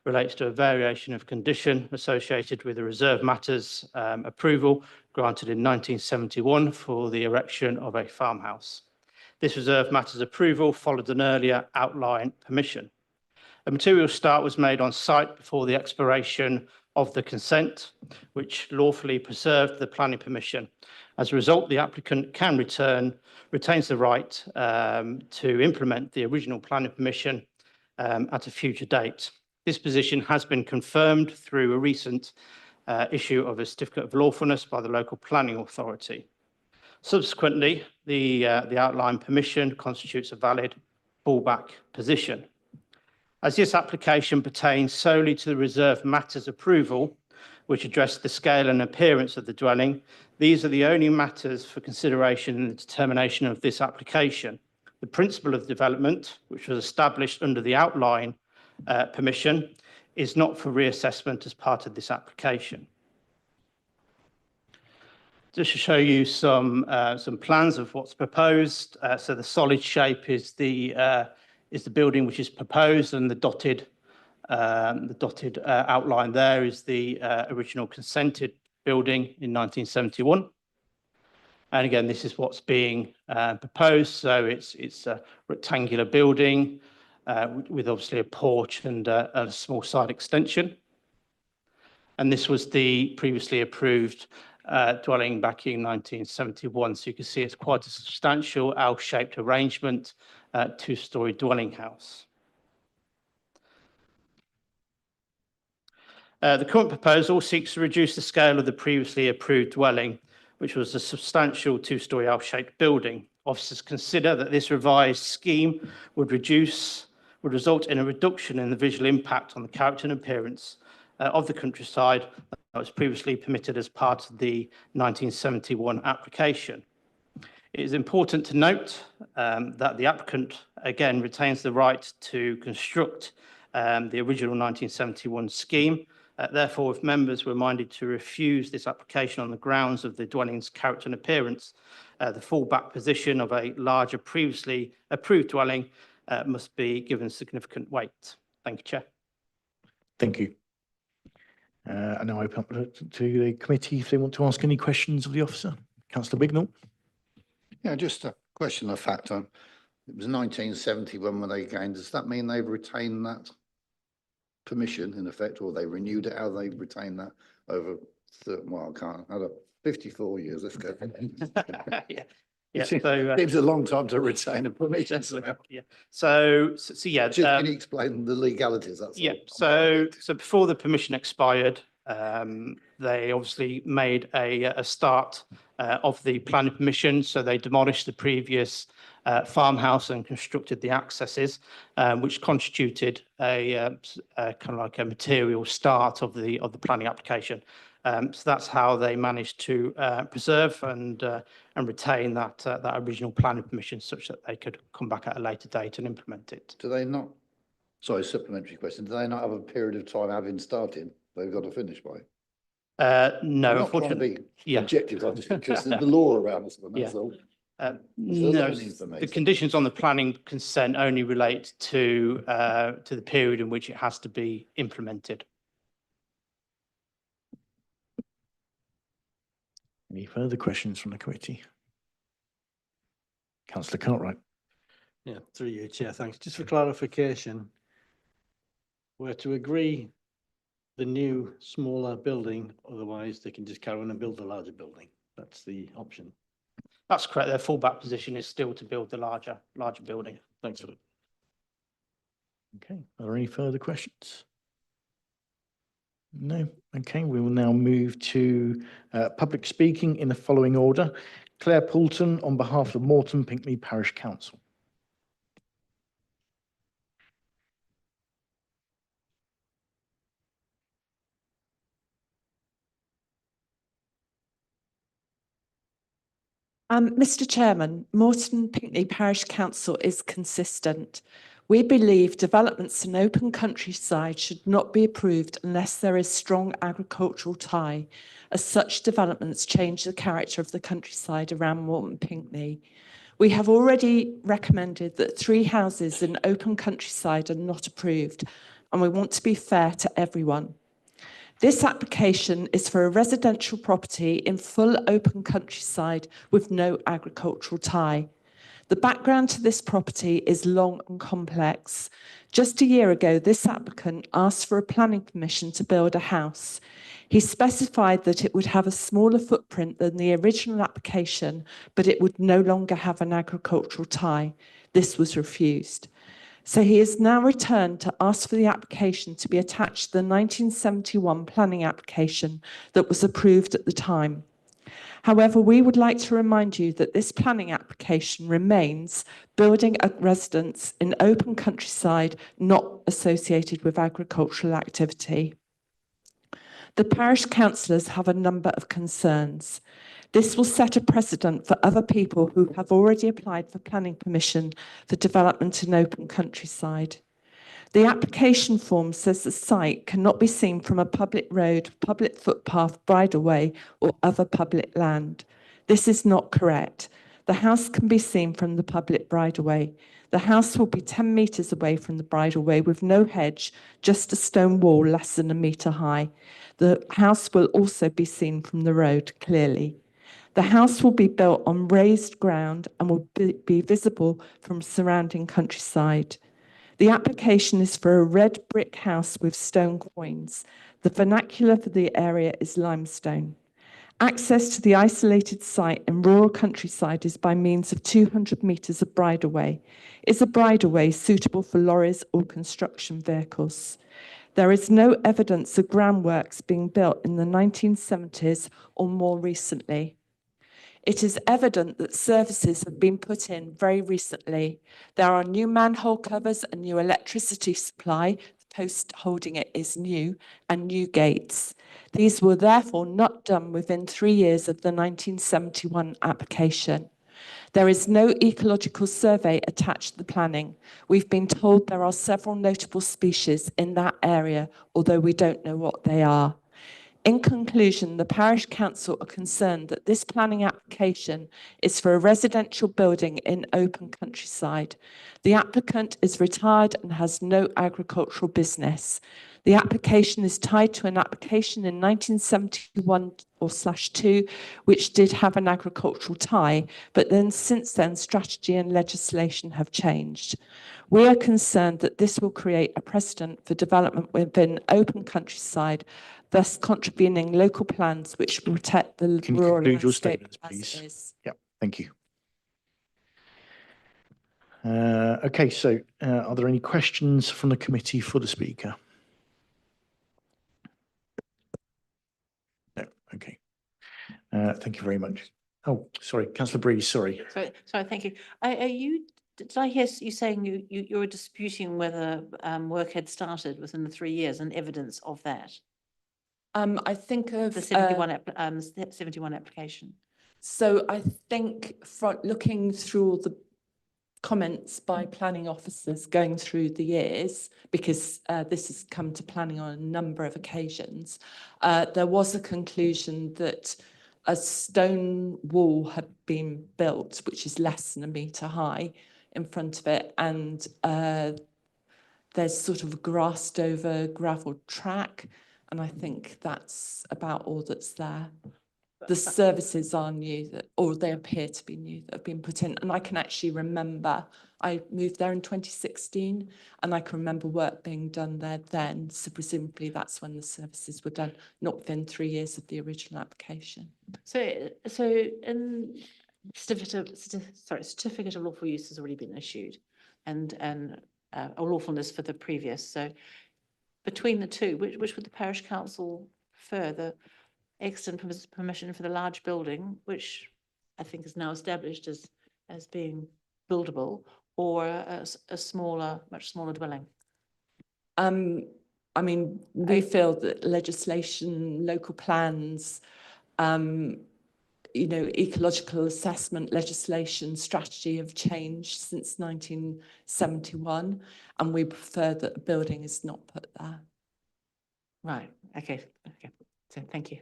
relates to a variation of condition associated with the reserve matters approval granted in 1971 for the erection of a farmhouse. This reserve matters approval followed an earlier outline permission. A material start was made on site before the expiration of the consent, which lawfully preserved the planning permission. As a result, the applicant can retains the right to implement the original planning permission at a future date. This position has been confirmed through a recent issue of a certificate of lawfulness by the local planning authority. Subsequently, the outline permission constitutes a valid fallback position. As this application pertains solely to the reserve matters approval, which address the scale and appearance of the dwelling, these are the only matters for consideration in the determination of this application. The principle of development, which was established under the outline permission, is not for reassessment as part of this application. Just to show you some plans of what's proposed. So the solid shape is the building which is proposed, and the dotted outline there is the original consented building in 1971. And again, this is what's being proposed. So it's a rectangular building with obviously a porch and a small side extension. And this was the previously approved dwelling back in 1971. So you can see it's quite a substantial L-shaped arrangement, two-storey dwelling house. The current proposal seeks to reduce the scale of the previously approved dwelling, which was a substantial two-storey L-shaped building, Officers consider that this revised scheme would result in a reduction in the visual impact on the character and appearance of the countryside that was previously permitted as part of the 1971 application. It is important to note that the applicant again retains the right to construct the original 1971 scheme. Therefore, if members were minded to refuse this application on the grounds of the dwelling's character and appearance, the fallback position of a larger previously approved dwelling must be given significant weight. Thank you, Chair. Thank you. And now I open up to the committee if they want to ask any questions of the officer. Councillor Bignell. Yeah, just a question of fact. It was 1971 when they gained. Does that mean they've retained that permission in effect, or they renewed it? How they retained that over, well, I can't, out of 54 years, let's go. Yeah. Yeah, So, seems a long time to retain a permission. yeah. So yeah. Just can you explain the legalities? That's Yeah. all. So before the permission expired, they obviously made a start of the planning permission. So they demolished the previous farmhouse and constructed the accesses, which constituted a kind of like a material start of the planning application. So that's how they managed to preserve and retain that original planning permission, such that they could come back at a later date and implement it. Do they not? Sorry, supplementary question. Do they not have a period of time having started? They've got to finish by. No, I'm not trying to unfortunately. be objective. I'm just interested in the law around this one. That's Yeah. all. No, information. the conditions on the planning consent only relate to the period in which it has to be implemented. Any further questions from the committee? Councillor Cartwright. Yeah, through you, Chair, thanks. Just for clarification, we're to agree the new smaller building, otherwise they can just carry on and build a larger building. That's the option. That's correct. Their fallback position is still to build the larger building. Thanks for it. Okay, are there any further questions? No. Okay, we will now move to public speaking in the following order. Claire Poulton on behalf of Moreton Pinckney Parish Council. Mr. Chairman, Moreton Pinckney Parish Council is consistent. We believe developments in open countryside should not be approved unless there is strong agricultural tie, as such developments change the character of the countryside around Moreton Pinckney. We have already recommended that 3 houses in open countryside are not approved, and we want to be fair to everyone. This application is for a residential property in full open countryside with no agricultural tie. The background to this property is long and complex. Just a year ago, this applicant asked for a planning permission to build a house. He specified that it would have a smaller footprint than the original application, but it would no longer have an agricultural tie. This was refused. So he has now returned to ask for the application to be attached to the 1971 planning application that was approved at the time. However, we would like to remind you that this planning application remains building a residence in open countryside not associated with agricultural activity. The parish councillors have a number of concerns. This will set a precedent for other people who have already applied for planning permission for development in open countryside. The application form says the site cannot be seen from a public road, public footpath, bridleway, or other public land. This is not correct. The house can be seen from the public bridleway. The house will be 10 metres away from the bridleway with no hedge, just a stone wall less than 1 metre high. The house will also be seen from the road clearly. The house will be built on raised ground and will be visible from surrounding countryside. The application is for a red brick house with stone quoins. The vernacular for the area is limestone. Access to the isolated site in rural countryside is by means of 200 metres of bridleway. Is a bridleway suitable for lorries or construction vehicles? There is no evidence of groundworks being built in the 1970s or more recently. It is evident that services have been put in very recently. There are new manhole covers and new electricity supply. The post holding it is new, and new gates. These were therefore not done within 3 years of the 1971 application. There is no ecological survey attached to the planning. We've been told there are several notable species in that area, although we don't know what they are. In conclusion, the Parish Council are concerned that this planning application is for a residential building in open countryside. The applicant is retired and has no agricultural business. The application is tied to an application in 1971/2, which did have an agricultural tie, but then since then strategy and legislation have changed. We are concerned that this will create a precedent for development within open countryside, thus contravening local plans which protect the Can you rural conclude your landscape statements, as please? it is. Yeah, thank you. Okay, so are there any questions from the committee for the speaker? No, okay. Thank you very much. Oh, sorry, Councillor Breeze, sorry. Sorry, thank you. Did I hear you saying you were disputing whether work had started within the 3 years and evidence of that? I think of The 71 application. So I think from looking through all the comments by planning officers going through the years, because this has come to planning on a number of occasions, there was a conclusion that a stone wall had been built, which is less than 1 metre high, in front of it, and there's sort of a grassed over gravel track, and I think that's about all that's there. The services are new, or they appear to be new, that have been put in. And I can actually remember, I moved there in 2016, and I can remember work being done there then. So presumably that's when the services were done, not within 3 years of the original application. So in certificate of lawful use has already been issued, and a lawfulness for the previous. So between the two, which would the Parish Council prefer? The extant permission for the large building, which I think is now established as being buildable, or a smaller, much smaller dwelling? I mean, we feel that legislation, local plans, ecological assessment legislation strategy have changed since 1971, and we prefer that a building is not put there. Right, okay. So thank you.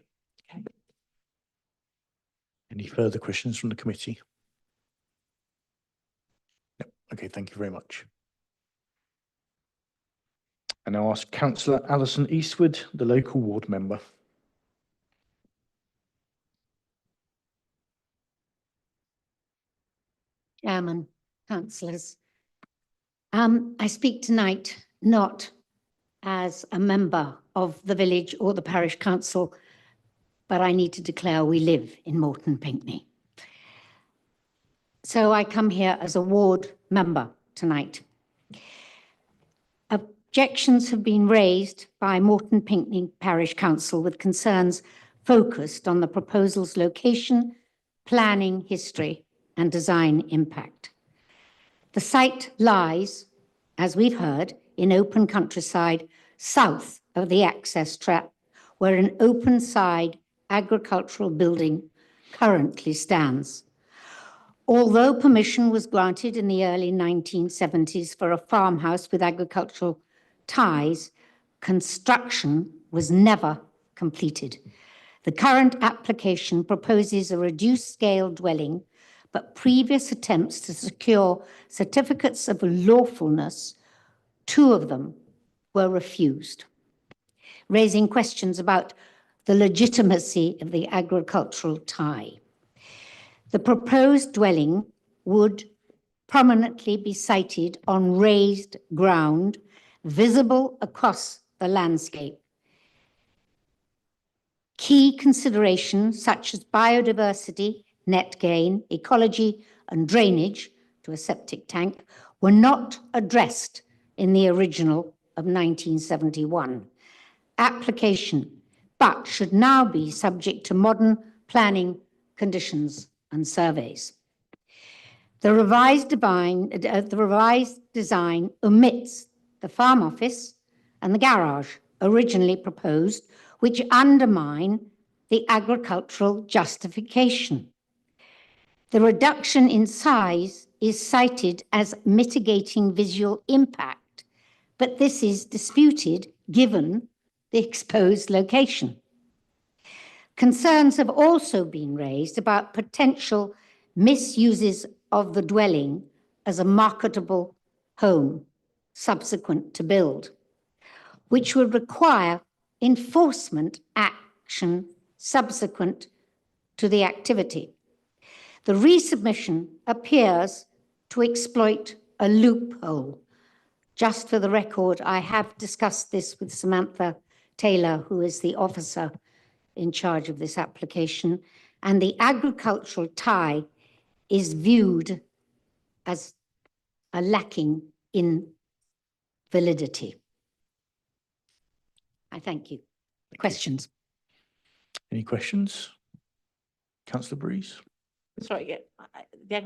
Okay. Any further questions from the committee? No. Okay, thank you very much. And I'll ask Councillor Alison Eastwood, the local ward member. Chairman, councillors. I speak tonight not as a member of the village or the parish council, but I need to declare we live in Moreton Pinkney. So I come here as a ward member tonight. Objections have been raised by Moreton Pinkney Parish Council with concerns focused on the proposal's location, planning history, and design impact. The site lies, as we've heard, in open countryside south of the access trap, where an open side agricultural building currently stands. Although permission was granted in the early 1970s for a farmhouse with agricultural ties, construction was never completed. The current application proposes a reduced scale dwelling, but previous attempts to secure certificates of lawfulness, 2 of them were refused, raising questions about the legitimacy of the agricultural tie. The proposed dwelling would prominently be sited on raised ground, visible across the landscape. Key considerations such as biodiversity, net gain, ecology, and drainage to a septic tank were not addressed in the original of 1971 application, but should now be subject to modern planning conditions and surveys. The revised design omits the farm office and the garage originally proposed, which undermine the agricultural justification. The reduction in size is cited as mitigating visual impact, but this is disputed given the exposed location. Concerns have also been raised about potential misuses of the dwelling as a marketable home subsequent to build, which would require enforcement action subsequent to the activity. The resubmission appears to exploit a loophole. Just for the record, I have discussed this with Samantha Taylor, who is the officer in charge of this application, and the agricultural tie is viewed as a lacking in validity. I thank you. Questions? Any questions? Councillor Breeze? Sorry, yeah, the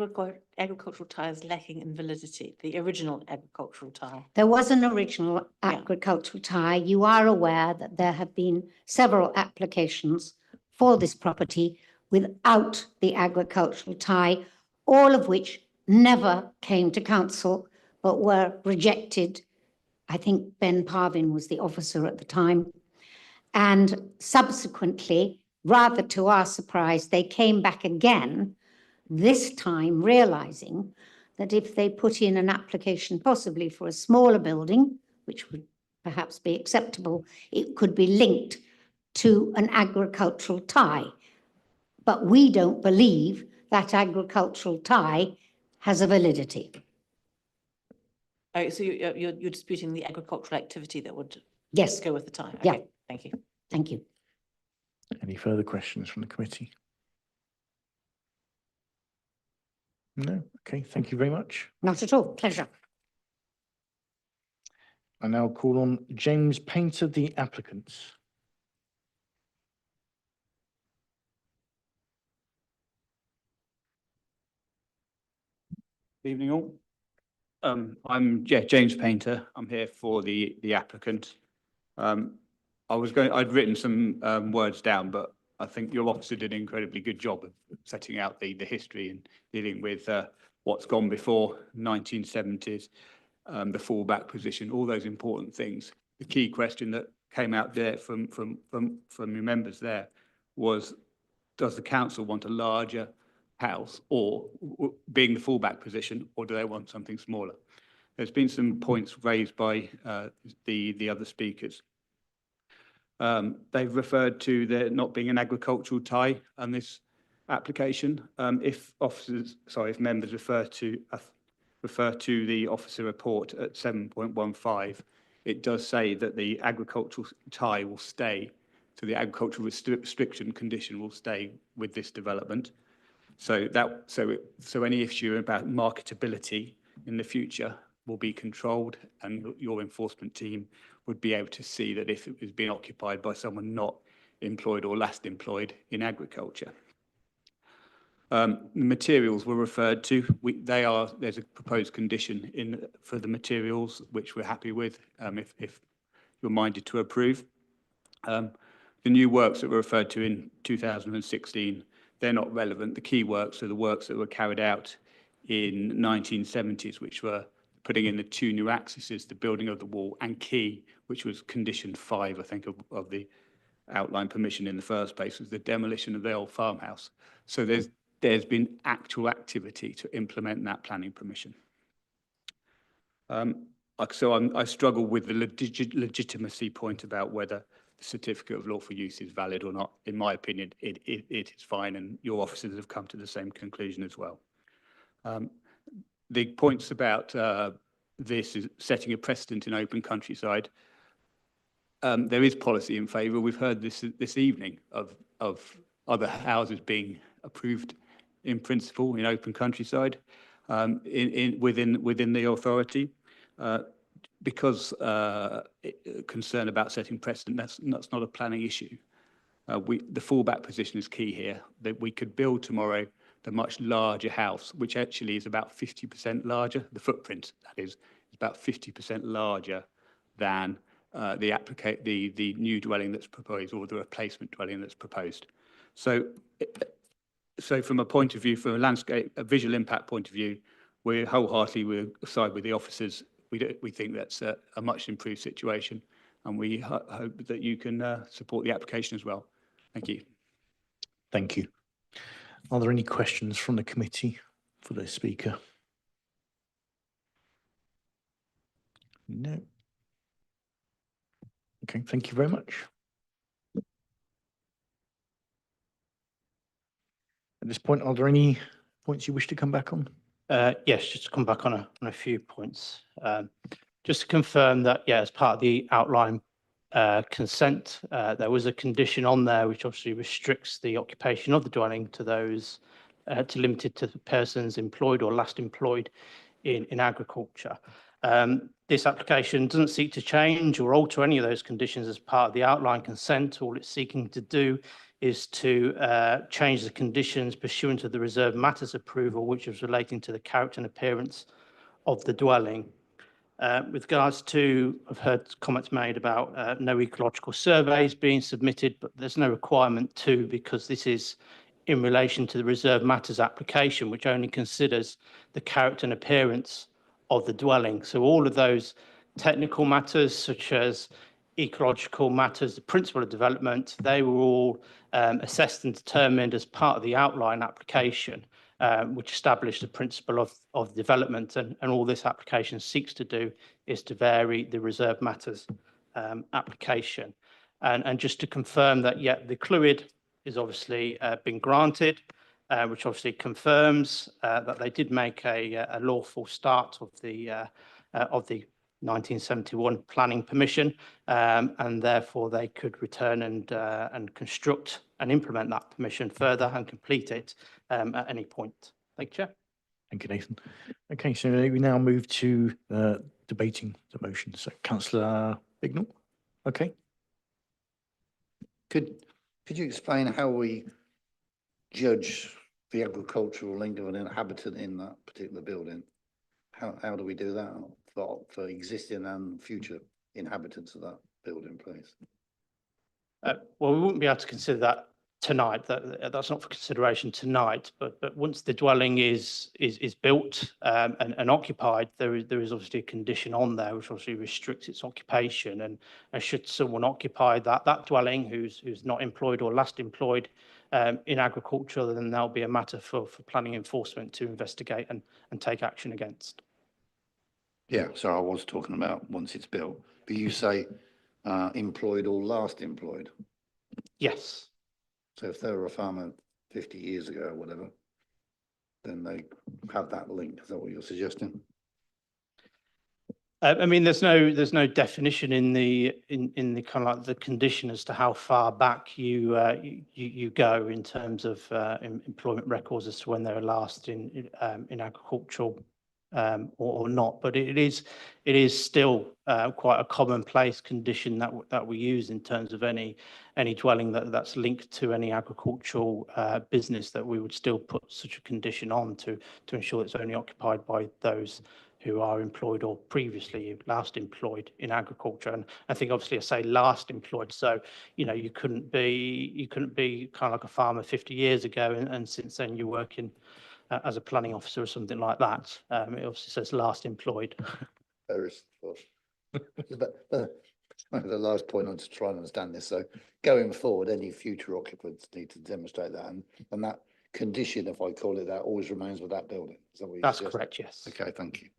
agricultural tie is lacking in validity, the original agricultural tie. There was an original agricultural tie. You are aware that there have been several applications for this property without the agricultural tie, all of which never came to council but were rejected. I think Ben Parvin was the officer at the time. And subsequently, rather to our surprise, they came back again, this time realizing that if they put in an application possibly for a smaller building, which would perhaps be acceptable, it could be linked to an agricultural tie. But we don't believe that agricultural tie has a validity. Oh, so you're disputing the agricultural activity that would Yes. go with the tie? Yeah. Okay, thank you. Thank you. Any further questions from the committee? No? Okay, thank you very much. Not at all. Pleasure. I now call on James Painter, the applicant. Evening all. I'm James Painter. I'm here for the applicant. I'd written some words down, but I think your officer did an incredibly good job of setting out the history and dealing with what's gone before 1970s, the fallback position, all those important things. The key question that came out there from your members there was, does the council want a larger house or being the fallback position, or do they want something smaller? There's been some points raised by the other speakers. They've referred to there not being an agricultural tie on this application. If members refer to the officer report at 7.15, it does say that the agricultural tie will stay, so the agricultural restriction condition will stay with this development. So any issue about marketability in the future will be controlled, and your enforcement team would be able to see that if it was being occupied by someone not employed or last employed in agriculture. The materials were referred to. There's a proposed condition for the materials which we're happy with, if you're minded to approve. The new works that were referred to in 2016, they're not relevant. The key works are the works that were carried out in 1970s, which were putting in the 2 new accesses, the building of the wall, and key, which was condition 5, I think, of the outline permission in the first place, was the demolition of the old farmhouse. So there's been actual activity to implement that planning permission. I struggle with the legitimacy point about whether the certificate of lawful use is valid or not. In my opinion, it is fine, and your officers have come to the same conclusion as well. The points about this is setting a precedent in open countryside. There is policy in favour. We've heard this evening of other houses being approved in principle in open countryside within the authority. Because concern about setting precedent, that's not a planning issue. The fallback position is key here, that we could build tomorrow, the much larger house, which actually is about 50% larger. The footprint, that is about 50% larger than the new dwelling that's proposed, or the replacement dwelling that's proposed. So from a point of view, from a landscape, a visual impact point of view, we're wholeheartedly side with the officers. We think that's a much improved situation, and we hope that you can support the application as well. Thank you. Thank you. Are there any questions from the committee for the speaker? No. Okay, thank you very much. At this point, are there any points you wish to come back on? Yes, just to come back on a few points. Just to confirm that, yeah, as part of the outline consent, there was a condition on there which obviously restricts the occupation of the dwelling to those limited to persons employed or last employed in agriculture. This application doesn't seek to change or alter any of those conditions as part of the outline consent. All it's seeking to do is to change the conditions pursuant to the reserved matters approval, which is relating to the character and appearance of the dwelling. With regards to, I've heard comments made about no ecological surveys being submitted, but there's no requirement to, because this is in relation to the reserved matters application, which only considers the character and appearance of the dwelling. So all of those technical matters, such as ecological matters, the principle of development, they were all assessed and determined as part of the outline application, which established the principle of development. And all this application seeks to do is to vary the reserved matters application. And just to confirm that, yeah, the CLUID is obviously been granted, which obviously confirms that they did make a lawful start of the 1971 planning permission, and therefore they could return and construct and implement that permission further and complete it at any point. Thank you, Chair. Thank you, Nathan. Okay, so we now move to debating the motion. So Councillor Bignell. Okay. Could you explain how we judge the agricultural link of an inhabitant in that particular building? How do we do that for existing and future inhabitants of that building, please? Well, we wouldn't be able to consider that tonight. That's not for consideration tonight. But once the dwelling is built and occupied, there is obviously a condition on there which obviously restricts its occupation. And should someone occupy that dwelling who's not employed or last employed in agriculture, then that'll be a matter for planning enforcement to investigate and take action against. Yeah, so I was talking about once it's built, but you say employed or last employed. Yes. So if they were a farmer 50 years ago or whatever, then they have that link. Is that what you're suggesting? I mean, there's no definition in the kind of like the condition as to how far back you go in terms of employment records as to when they were last in agricultural or not. But it is still quite a commonplace condition that we use in terms of any dwelling that's linked to any agricultural business, that we would still put such a condition on to ensure it's only occupied by those who are employed or previously last employed in agriculture. And I think obviously I say last employed, so you couldn't be kind of like a farmer 50 years ago and since then you're working as a planning officer or something like that. It obviously says last employed. The last point, I'm just trying to understand this. So going forward, any future occupants need to demonstrate that, and that condition, if I call it that, always remains with that building. Is that what That's correct, yes. Okay, thank you.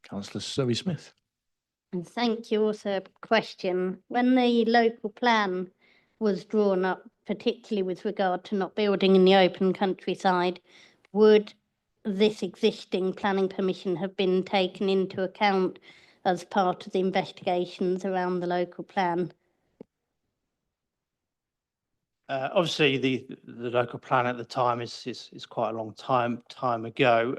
Councillor Zoe Smith. And thank you. Also, question. When the local plan was drawn up, particularly with regard to not building in the open countryside, would this existing planning permission have been taken into account as part of the investigations around the local plan? Obviously, the local plan at the time is quite a long time ago.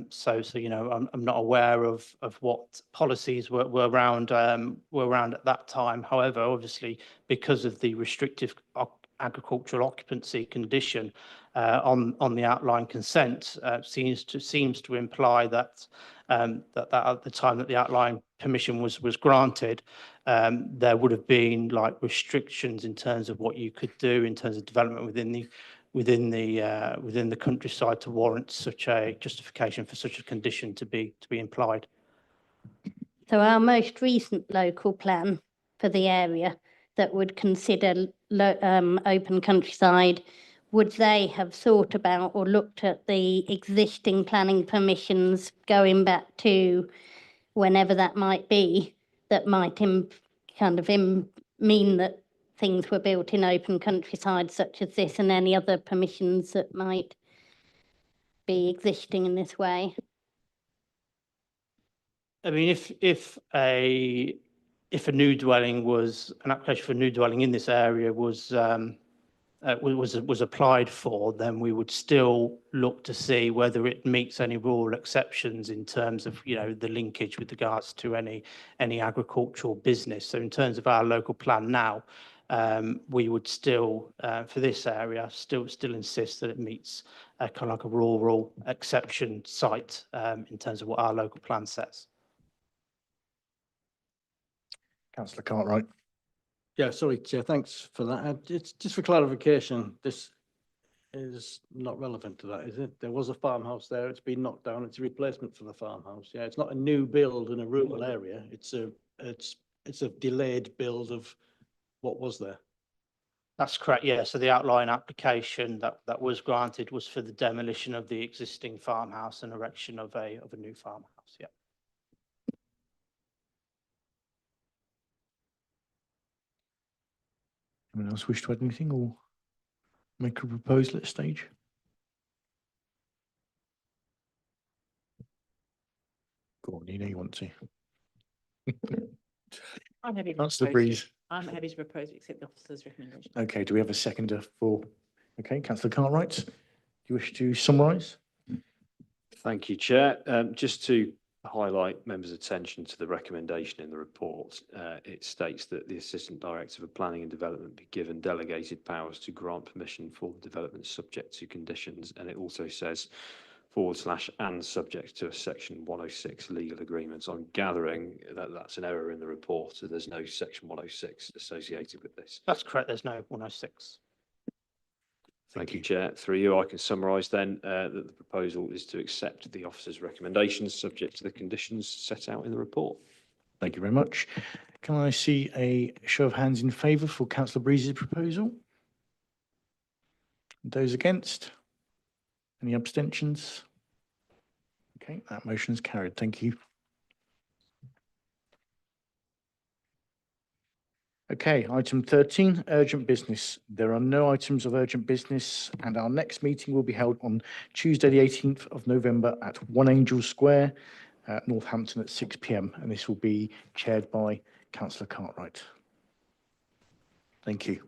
So I'm not aware of what policies were around at that time. However, obviously, because of the restrictive agricultural occupancy condition on the outline consent seems to imply that that at the time that the outline permission was granted, there would have been like restrictions in terms of what you could do in terms of development within the countryside to warrant such a justification for such a condition to be implied. So our most recent local plan for the area that would consider open countryside, would they have thought about or looked at the existing planning permissions going back to whenever that might be, that might mean that things were built in open countryside such as this, and any other permissions that might be existing in this way? I mean, if a new dwelling was an application for a new dwelling in this area was applied for, then we would still look to see whether it meets any rural exceptions in terms of, you know, the linkage with regards to any agricultural business. So in terms of our local plan now, we would still, for this area, still insist that it meets kind of like a rural exception site in terms of what our local plan says. Councillor Cartwright. Yeah, sorry, Chair, thanks for that. Just for clarification, this is not relevant to that, is it? There was a farmhouse there, it's been knocked down, it's a replacement for the farmhouse. Yeah, it's not a new build in a rural area, it's a delayed build of what was there. That's correct, yeah. So the outline application that was granted was for the demolition of the existing farmhouse and erection of a new farmhouse, yeah. Anyone else wish to add anything or make a proposal at this stage? Go on, you know you want to. I'm happy to Councillor propose Breeze. I'm happy to propose to accept the officer's recommendation. Okay, do we have a seconder for? Okay, Councillor Cartwright, do you wish to summarise? Thank you, Chair. Just to highlight members' attention to the recommendation in the report, it states that the Assistant Director for Planning and Development be given delegated powers to grant permission for development subject to conditions, and it also says / and subject to a section 106 legal agreements. I'm gathering that that's an error in the report, so there's no section 106 associated with this. That's correct, there's no 106. Thank you, Chair. Through you, I can summarise then that the proposal is to accept the officer's recommendations subject to the conditions set out in the report. Thank you very much. Can I see a show of hands in favour for Councillor Breeze's proposal? Those against? Any abstentions? Okay, that motion is carried. Thank you. Okay, item 13, urgent business. There are no items of urgent business, and our next meeting will be held on Tuesday, the 18th of November at 1 Angel Square, Northampton at 6 p.m. And this will be chaired by Councillor Cartwright. Thank you.